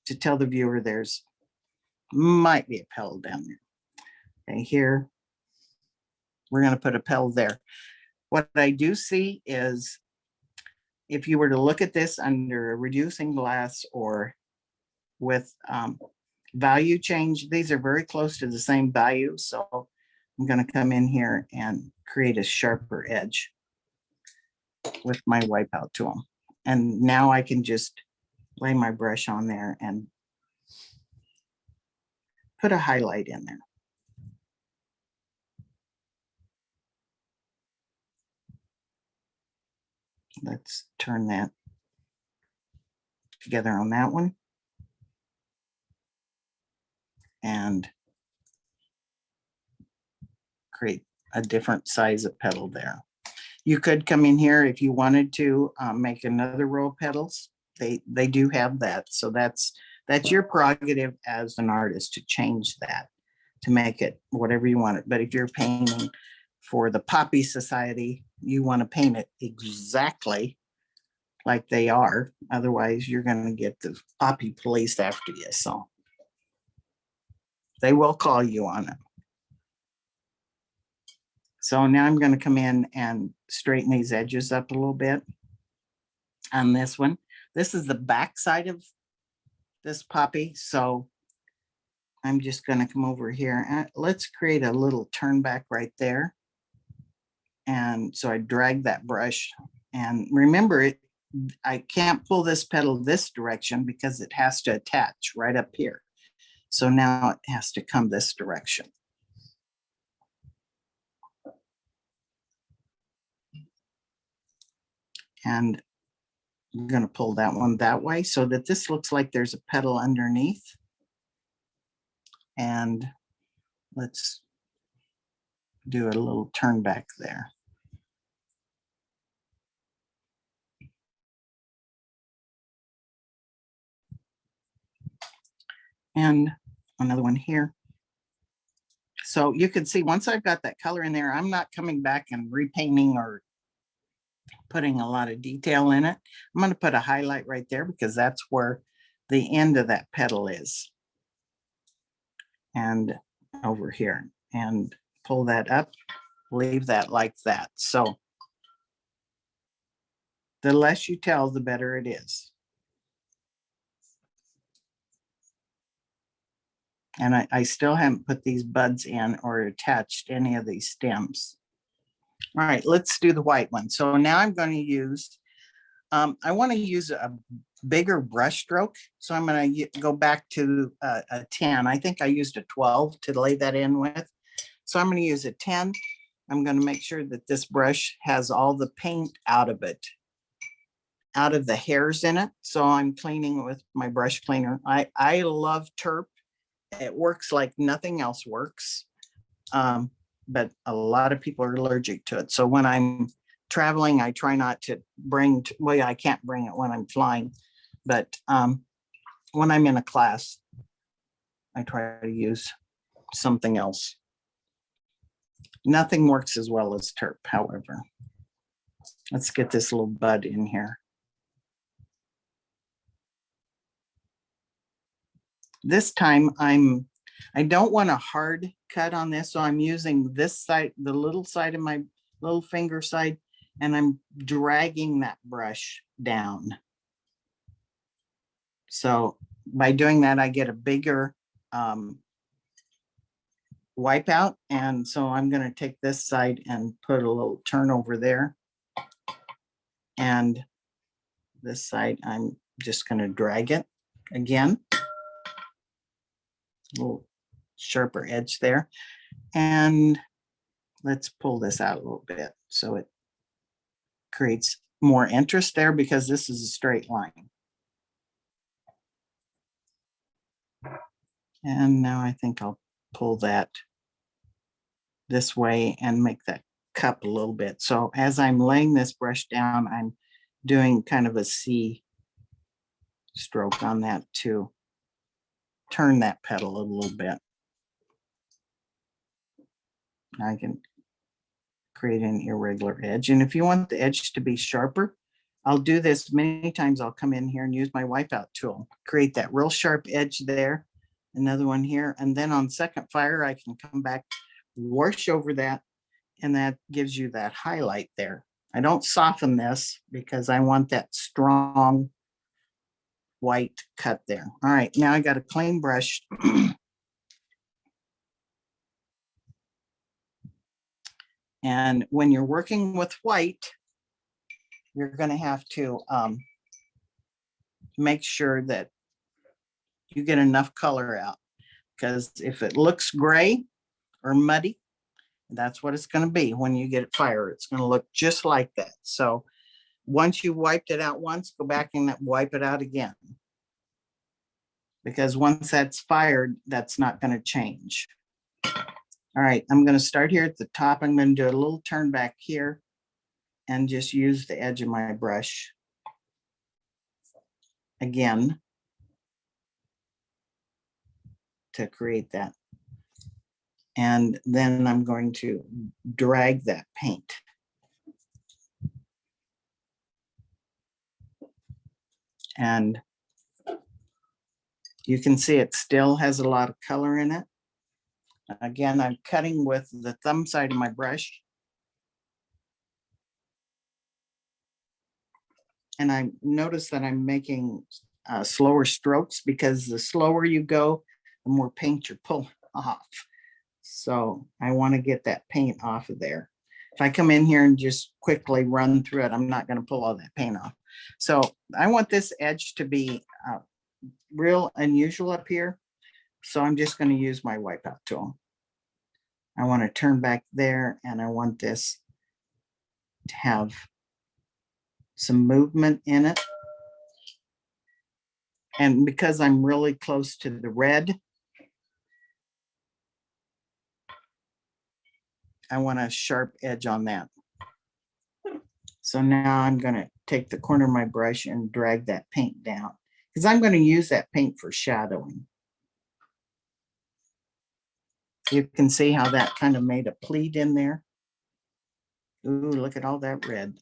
to tell the viewer there's might be a petal down there. Okay, here, we're going to put a petal there. What I do see is if you were to look at this under a reducing glass or with value change, these are very close to the same value. So I'm going to come in here and create a sharper edge with my wipeout tool. And now I can just lay my brush on there and put a highlight in there. Let's turn that together on that one. And create a different size of petal there. You could come in here if you wanted to make another row of petals. They do have that. So that's your prerogative as an artist to change that, to make it whatever you want it. But if you're painting for the Poppy Society, you want to paint it exactly like they are. Otherwise, you're going to get the Poppy police after you. So they will call you on it. So now I'm going to come in and straighten these edges up a little bit on this one. This is the back side of this poppy. So I'm just going to come over here and let's create a little turn back right there. And so I drag that brush, and remember I can't pull this petal this direction because it has to attach right up here. So now it has to come this direction. And I'm going to pull that one that way so that this looks like there's a petal underneath. And let's do a little turn back there. And another one here. So you can see once I've got that color in there, I'm not coming back and repainting or putting a lot of detail in it. I'm going to put a highlight right there because that's where the end of that petal is. And over here, and pull that up, leave that like that. So the less you tell, the better it is. And I still haven't put these buds in or attached any of these stems. All right, let's do the white one. So now I'm going to use, I want to use a bigger brush stroke. So I'm going to go back to a 10. I think I used a 12 to lay that in with. So I'm going to use a 10. I'm going to make sure that this brush has all the paint out of it, out of the hairs in it. So I'm cleaning with my brush cleaner. I love Terp. It works like nothing else works. But a lot of people are allergic to it. So when I'm traveling, I try not to bring, well, I can't bring it when I'm flying, but when I'm in a class, I try to use something else. Nothing works as well as Terp, however. Let's get this little bud in here. This time I don't want a hard cut on this, so I'm using this side, the little side of my little finger side, and I'm dragging that brush down. So by doing that, I get a bigger wipeout. And so I'm going to take this side and put a little turn over there. And this side, I'm just going to drag it again. A little sharper edge there. And let's pull this out a little bit so it creates more interest there because this is a straight line. And now I think I'll pull that this way and make that cup a little bit. So as I'm laying this brush down, I'm doing kind of a C stroke on that to turn that petal a little bit. I can create an irregular edge. And if you want the edge to be sharper, I'll do this many times. I'll come in here and use my wipeout tool, create that real sharp edge there, another one here. And then on second fire, I can come back, wash over that, and that gives you that highlight there. I don't soften this because I want that strong white cut there. All right, now I got a clean brush. And when you're working with white, you're going to have to make sure that you get enough color out, because if it looks gray or muddy, that's what it's going to be when you get it fired. It's going to look just like that. So once you wiped it out once, go back and wipe it out again, because once that's fired, that's not going to change. All right, I'm going to start here at the top. I'm going to do a little turn back here and just use the edge of my brush again to create that. And then I'm going to drag that paint. And you can see it still has a lot of color in it. Again, I'm cutting with the thumb side of my brush. And I notice that I'm making slower strokes, because the slower you go, the more paint you're pulling off. So I want to get that paint off of there. If I come in here and just quickly run through it, I'm not going to pull all that paint off. So I want this edge to be real unusual up here. So I'm just going to use my wipeout tool. I want to turn back there, and I want this to have some movement in it. And because I'm really close to the red, I want a sharp edge on that. So now I'm going to take the corner of my brush and drag that paint down, because I'm going to use that paint for shadowing. You can see how that kind of made a pleat in there. Ooh, look at all that red.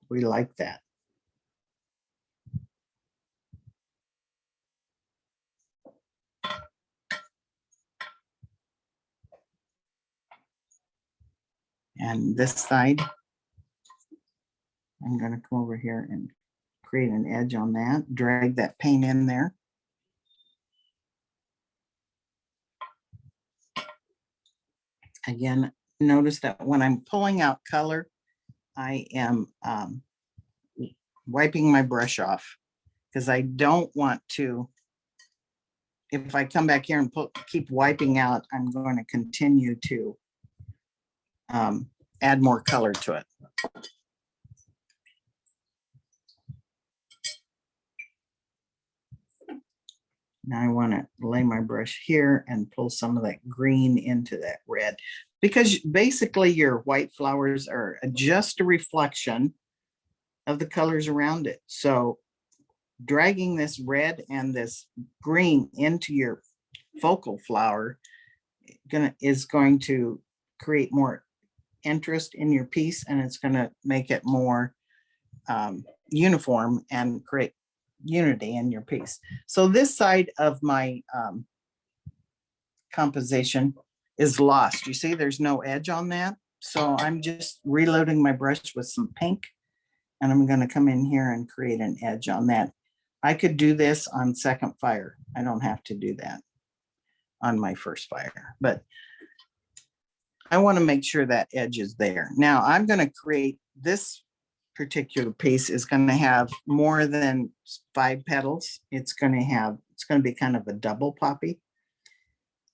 We like that. And this side, I'm going to come over here and create an edge on that, drag that paint in there. Again, notice that when I'm pulling out color, I am wiping my brush off, because I don't want to, if I come back here and keep wiping out, I'm going to continue to add more color to it. Now I want to lay my brush here and pull some of that green into that red, because basically your white flowers are just a reflection of the colors around it. So dragging this red and this green into your focal flower is going to create more interest in your piece, and it's going to make it more uniform and create unity in your piece. So this side of my composition is lost. You see, there's no edge on that. So I'm just reloading my brush with some pink, and I'm going to come in here and create an edge on that. I could do this on second fire. I don't have to do that on my first fire, but I want to make sure that edge is there. Now I'm going to create this particular piece is going to have more than 5 petals. It's going to be kind of a double poppy.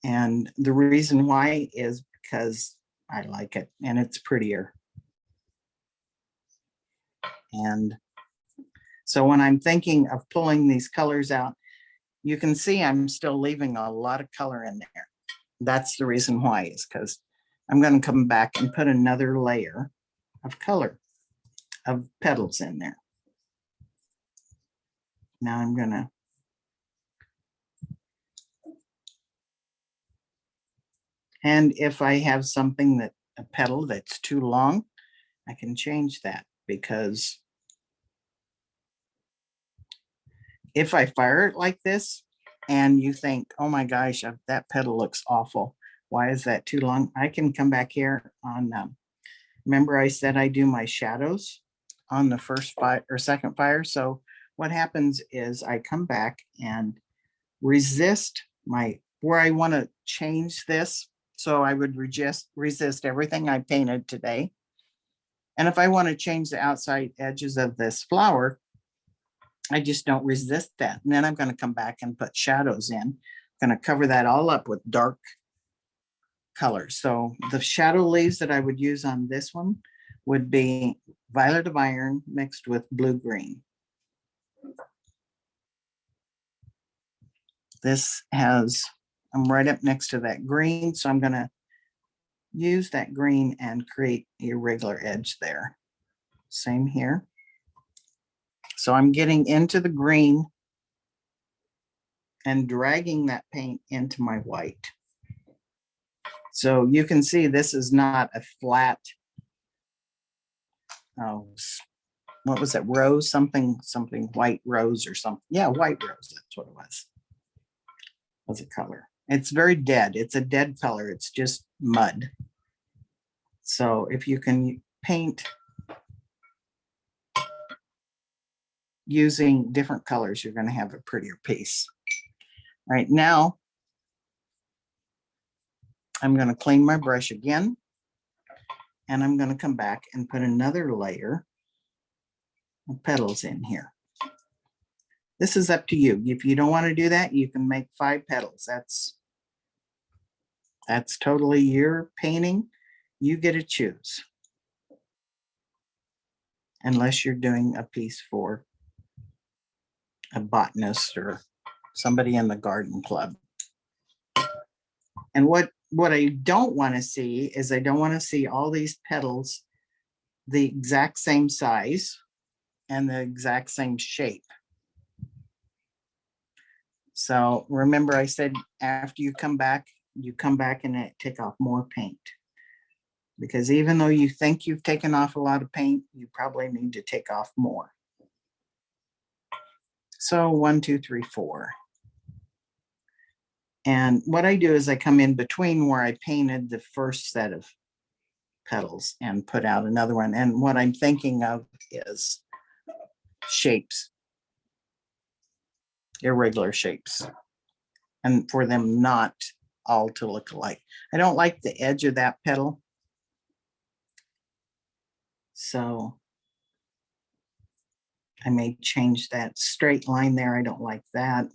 And the reason why is because I like it and it's prettier. And so when I'm thinking of pulling these colors out, you can see I'm still leaving a lot of color in there. That's the reason why, is because I'm going to come back and put another layer of color of petals in there. Now I'm going to and if I have something that a petal that's too long, I can change that, because if I fire it like this and you think, oh my gosh, that petal looks awful, why is that too long? I can come back here on, remember I said I do my shadows on the first fire or second fire. So what happens is I come back and resist where I want to change this. So I would resist everything I painted today. And if I want to change the outside edges of this flower, I just don't resist that. And then I'm going to come back and put shadows in. I'm going to cover that all up with dark colors. So the shadow leaves that I would use on this one would be violet of iron mixed with blue green. This has, I'm right up next to that green, so I'm going to use that green and create a irregular edge there. Same here. So I'm getting into the green and dragging that paint into my white. So you can see this is not a flat, oh, what was it, rose, something white rose or something. Yeah, white rose, that's what it was. Was a color. It's very dead. It's a dead color. It's just mud. So if you can paint using different colors, you're going to have a prettier piece. All right, now I'm going to clean my brush again, and I'm going to come back and put another layer of petals in here. This is up to you. If you don't want to do that, you can make 5 petals. That's totally your painting. You get to choose. Unless you're doing a piece for a botanist or somebody in the garden club. And what I don't want to see is I don't want to see all these petals the exact same size and the exact same shape. So remember I said after you come back and take off more paint. Because even though you think you've taken off a lot of paint, you probably need to take off more. So 1, 2, 3, 4. And what I do is I come in between where I painted the first set of petals and put out another one. And what I'm thinking of is shapes, irregular shapes, and for them not all to look alike. I don't like the edge of that petal. So I may change that straight line there. I don't like that.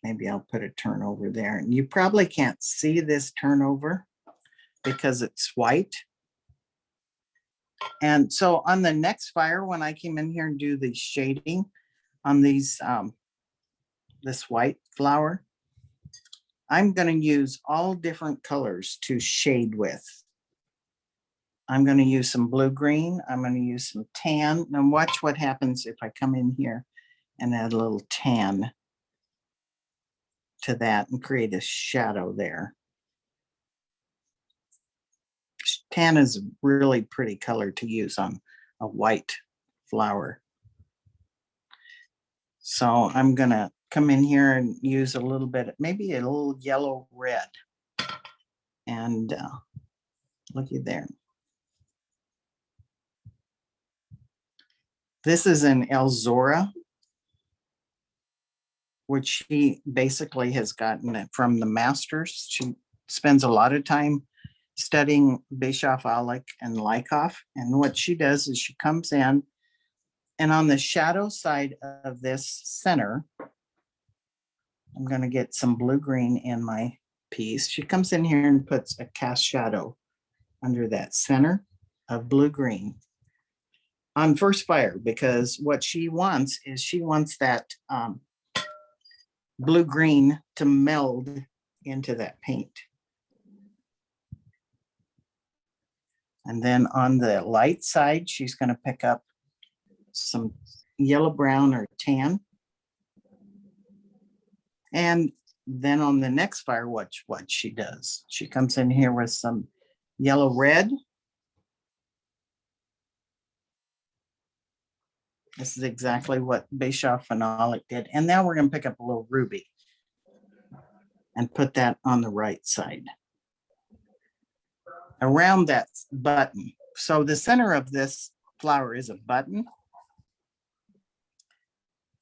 Maybe I'll put a turnover there. And you probably can't see this turnover because it's white. And so on the next fire, when I came in here and do the shading on these, this white flower, I'm going to use all different colors to shade with. I'm going to use some blue-green. I'm going to use some tan. Now watch what happens if I come in here and add a little tan to that and create a shadow there. Tan is a really pretty color to use on a white flower. So I'm going to come in here and use a little bit, maybe a little yellow red. And looky there. This is an Elzora, which she basically has gotten it from the masters. She spends a lot of time studying Bischoff, Aulick, and Lykoff. And what she does is she comes in, and on the shadow side of this center, I'm going to get some blue-green in my piece. She comes in here and puts a cast shadow under that center of blue-green. on first fire, because what she wants is she wants that blue-green to meld into that paint. And then on the light side, she's going to pick up some yellow, brown, or tan. And then on the next fire, watch what she does. She comes in here with some yellow, red. This is exactly what Bischoff Phenolic did. And now we're going to pick up a little ruby and put that on the right side around that button. So the center of this flower is a button.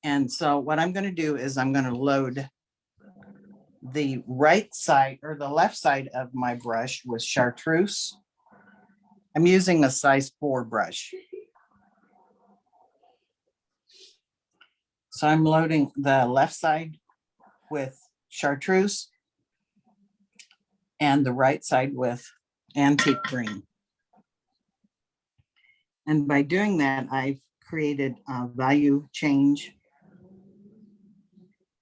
And so what I'm going to do is I'm going to load the right side or the left side of my brush with chartreuse. I'm using a size 4 brush. So I'm loading the left side with chartreuse and the right side with antique green. And by doing that, I've created a value change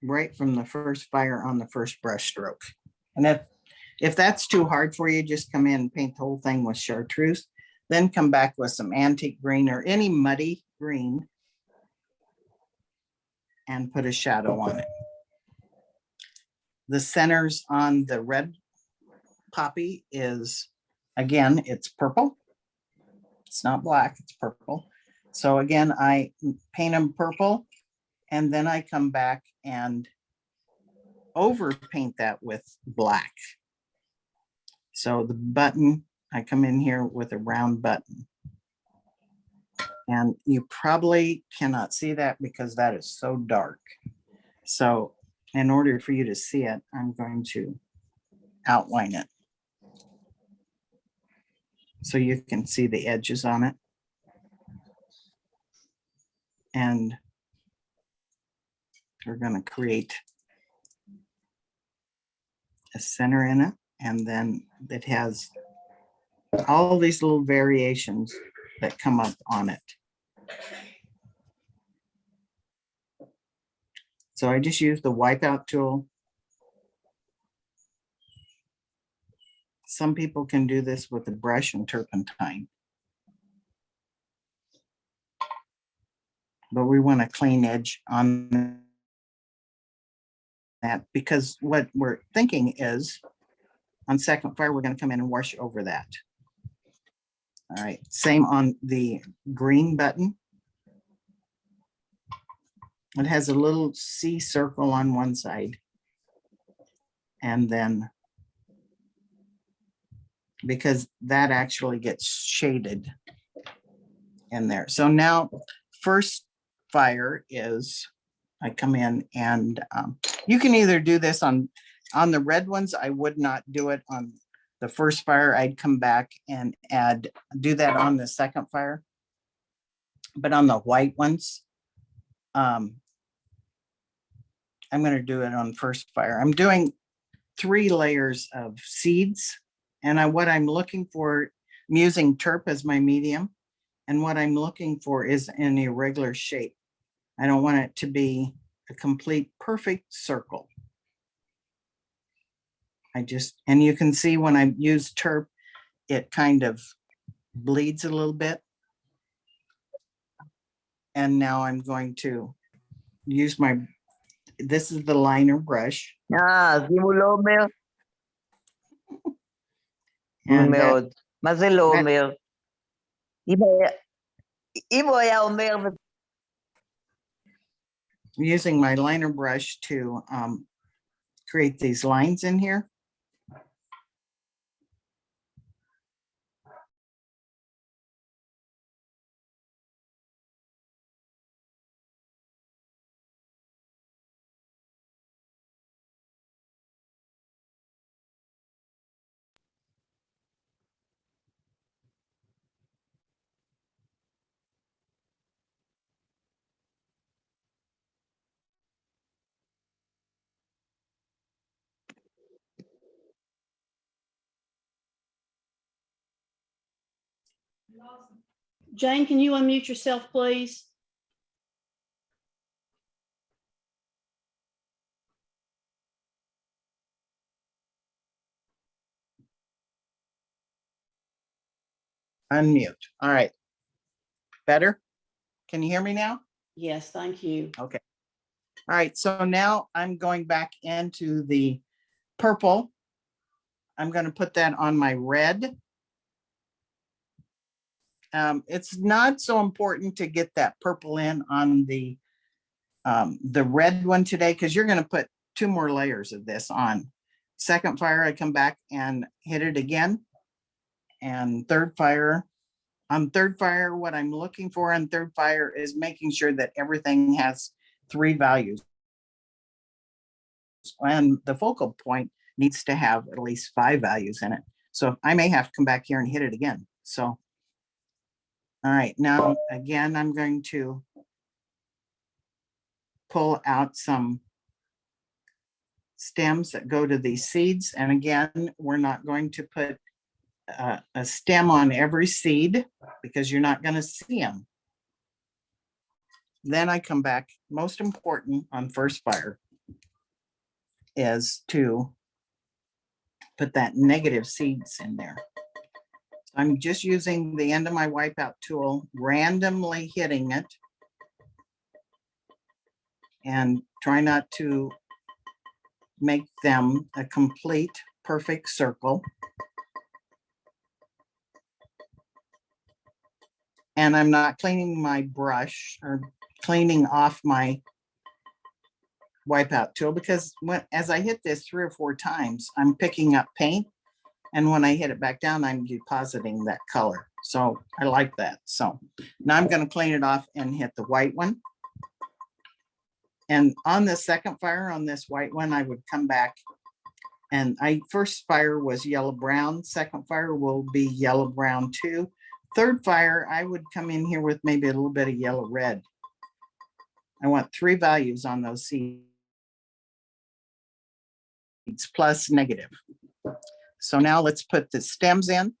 right from the first fire on the first brush stroke. And if that's too hard for you, just come in and paint the whole thing with chartreuse, then come back with some antique green or any muddy green and put a shadow on it. The centers on the red poppy is, again, it's purple. It's not black, it's purple. So again, I paint them purple and then I come back and overpaint that with black. So the button, I come in here with a round button. And you probably cannot see that because that is so dark. So in order for you to see it, I'm going to outline it so you can see the edges on it. And we're going to create a center in it. And then it has all these little variations that come up on it. So I just use the wipeout tool. Some people can do this with a brush and turpentine. But we want a clean edge on that because what we're thinking is on second fire, we're going to come in and wash over that. All right, same on the green button. It has a little C circle on one side. And then because that actually gets shaded in there. So now first fire is I come in and you can either do this on the red ones. I would not do it on the first fire. I'd come back and do that on the second fire. But on the white ones, I'm going to do it on first fire. I'm doing 3 layers of seeds. And what I'm looking for, I'm using turp as my medium. And what I'm looking for is an irregular shape. I don't want it to be a complete perfect circle. And you can see when I use turp, it kind of bleeds a little bit. And now I'm going to use this is the liner brush. Simulomer. And מאוד. מה זה לא אומר? אם הוא היה אומר... I'm using my liner brush to create these lines in here. Jane, can you unmute yourself, please? Unmute. All right. Better? Can you hear me now? Yes, thank you. Okay. All right. So now I'm going back into the purple. I'm going to put that on my red. It's not so important to get that purple in on the red one today, because you're going to put 2 more layers of this on. Second fire, I come back and hit it again. And third fire, on third fire, what I'm looking for on third fire is making sure that everything has 3 values. And the focal point needs to have at least 5 values in it. So I may have to come back here and hit it again. So, all right, now again, I'm going to pull out some stems that go to these seeds. And again, we're not going to put a stem on every seed because you're not going to see them. Then I come back, most important on first fire is to put that negative seeds in there. I'm just using the end of my wipeout tool, randomly hitting it, and try not to make them a complete perfect circle. And I'm not cleaning my brush or cleaning off my wipeout tool, because as I hit this 3 or 4 times, I'm picking up paint. And when I hit it back down, I'm depositing that color. So I like that. So now I'm going to clean it off and hit the white one. And on the second fire on this white one, I would come back, and first fire was yellow brown. Second fire will be yellow brown too. Third fire, I would come in here with maybe a little bit of yellow red. I want 3 values on those seeds plus negative. So now let's put the stems in,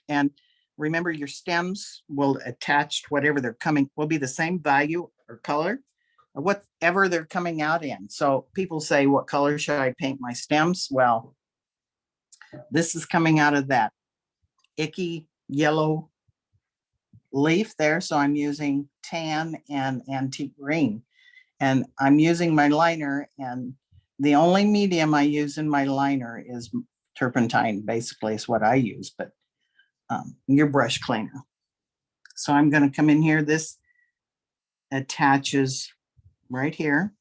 and remember your stems will attach to whatever they're coming, will be the same value or color, or whatever they're coming out in. So people say, what color should I paint my stems? Well, this is coming out of that icky yellow leaf there. So I'm using tan and antique green, and I'm using my liner, and the only medium I use in my liner is turpentine, basically is what I use, but your brush cleaner. So I'm going to come in here. This attaches right here,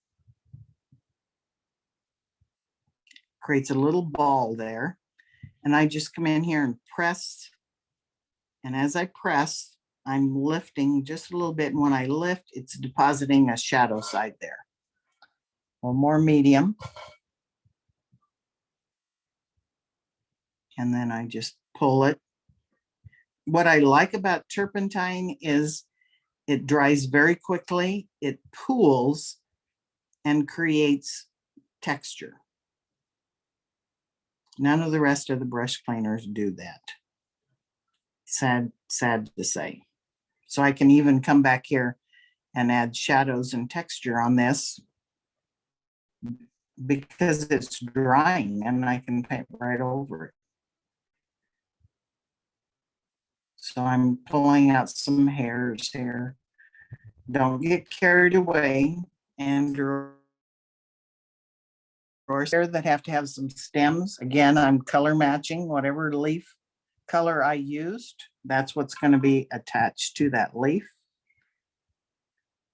creates a little ball there, and I just come in here and press. And as I press, I'm lifting just a little bit, and when I lift, it's depositing a shadow side there. Or more medium. And then I just pull it. What I like about turpentine is it dries very quickly, it pools and creates texture. None of the rest of the brush cleaners do that. Sad to say. So I can even come back here and add shadows and texture on this because it's drying, and I can paint right over it. So I'm pulling out some hairs here. Don't get carried away. And drawers there that have to have some stems. Again, I'm color matching whatever leaf color I used. That's what's going to be attached to that leaf.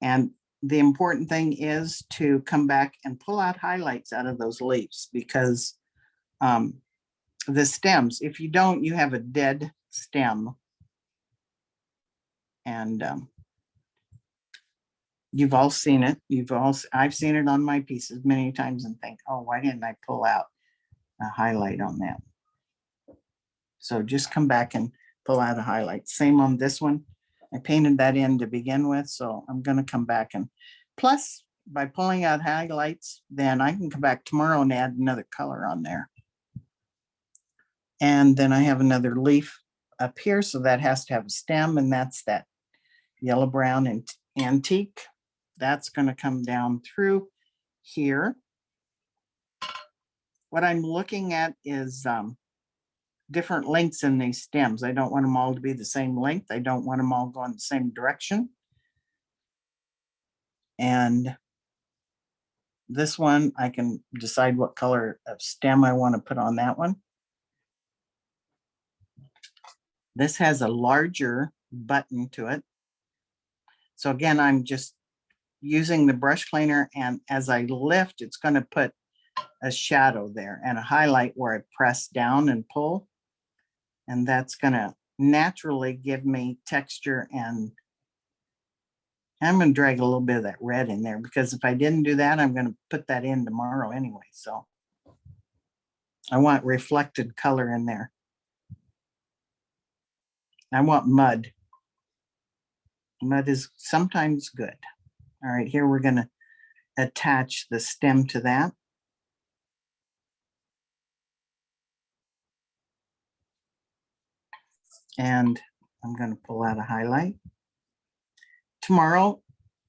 And the important thing is to come back and pull out highlights out of those leaves, because the stems, if you don't, you have a dead stem. And you've all seen it. I've seen it on my pieces many times and think, oh, why didn't I pull out a highlight on that? So just come back and pull out a highlight. Same on this one. I painted that in to begin with, so I'm going to come back, and plus by pulling out highlights, then I can come back tomorrow and add another color on there. And then I have another leaf up here, so that has to have a stem, and that's that yellow brown and antique. That's going to come down through here. What I'm looking at is different lengths in these stems. I don't want them all to be the same length. I don't want them all going the same direction. And this one, I can decide what color of stem I want to put on that one. This has a larger button to it. So again, I'm just using the brush cleaner, and as I lift, it's going to put a shadow there and a highlight where I press down and pull. And that's going to naturally give me texture, and I'm going to drag a little bit of that red in there, because if I didn't do that, I'm going to put that in tomorrow anyway. So I want reflected color in there. I want mud. Mud is sometimes good. All right, here we're going to attach the stem to that. And I'm going to pull out a highlight. Tomorrow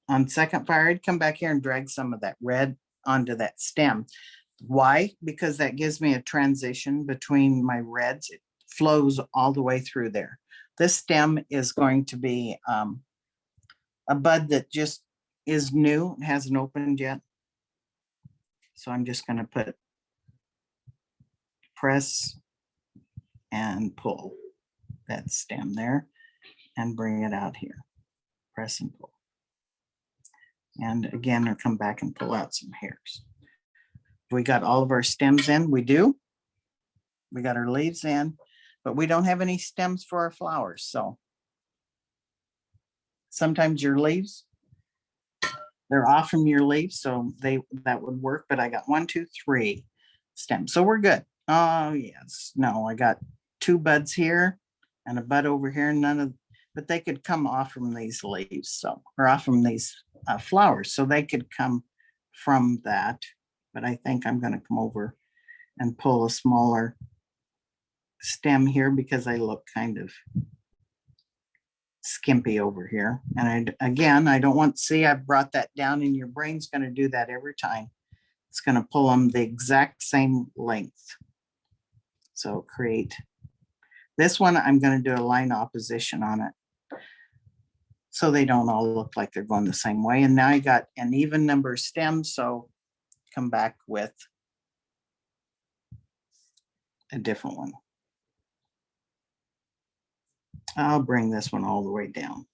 on second fire, I'd come back here and drag some of that red onto that stem. Why? Because that gives me a transition between my reds. It flows all the way through there. This stem is going to be a bud that just is new, hasn't opened yet. So I'm just going to put press and pull that stem there and bring it out here. Press and pull. And again, I'll come back and pull out some hairs. We got all of our stems in. We do. We got our leaves in, but we don't have any stems for our flowers. So sometimes your leaves, they're off from your leaves, so that would work. But I got 1, 2, 3 stems, so we're good. Oh yes, no, I got 2 buds here and a bud over here. But they could come off from these leaves, so, or off from these flowers, so they could come from that. But I think I'm going to come over and pull a smaller stem here, because I look kind of skimpy over here. And again, I don't want to see, I've brought that down, and your brain's going to do that every time. It's going to pull them the exact same length. So create this one. I'm going to do a line opposition on it, so they don't all look like they're going the same way. And now I got an even number of stems, so come back with a different one. I'll bring this one all the way down.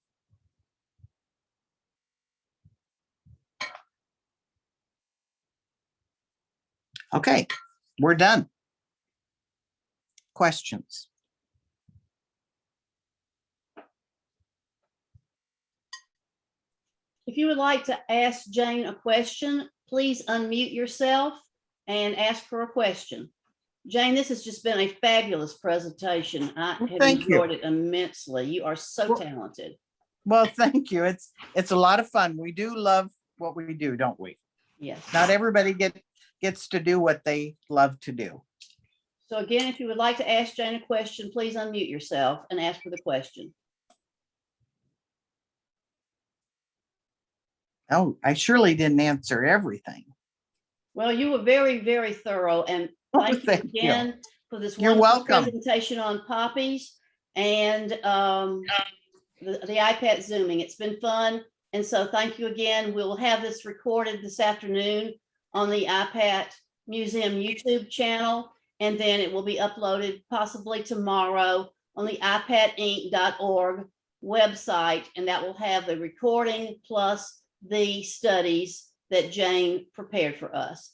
Okay, we're done. Questions? If you would like to ask Jane a question, please unmute yourself and ask her a question. Jane, this has just been a fabulous presentation. I have thank you. enjoyed it immensely. You are so Well, talented. Well, thank you. It's a lot of fun. We do love what we do, don't we? Yes. Not everybody gets to do what they love to do. So again, if you would like to ask Jane a question, please unmute yourself and ask her the question. Oh, I surely didn't answer everything. Well, you were very, very thorough, and thank you Thank you. again for this You're wonderful welcome. presentation on poppies and the iPad Zooming. It's been fun. And so thank you again. We'll have this recorded this afternoon on the iPad Museum YouTube channel, and then it will be uploaded possibly tomorrow on the iPadInc.org website, and that will have the recording plus the studies that Jane prepared for us.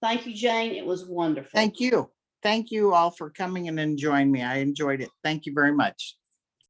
Thank you, Jane. It was wonderful. Thank you. Thank you all for coming and enjoying me. I enjoyed it. Thank you very much.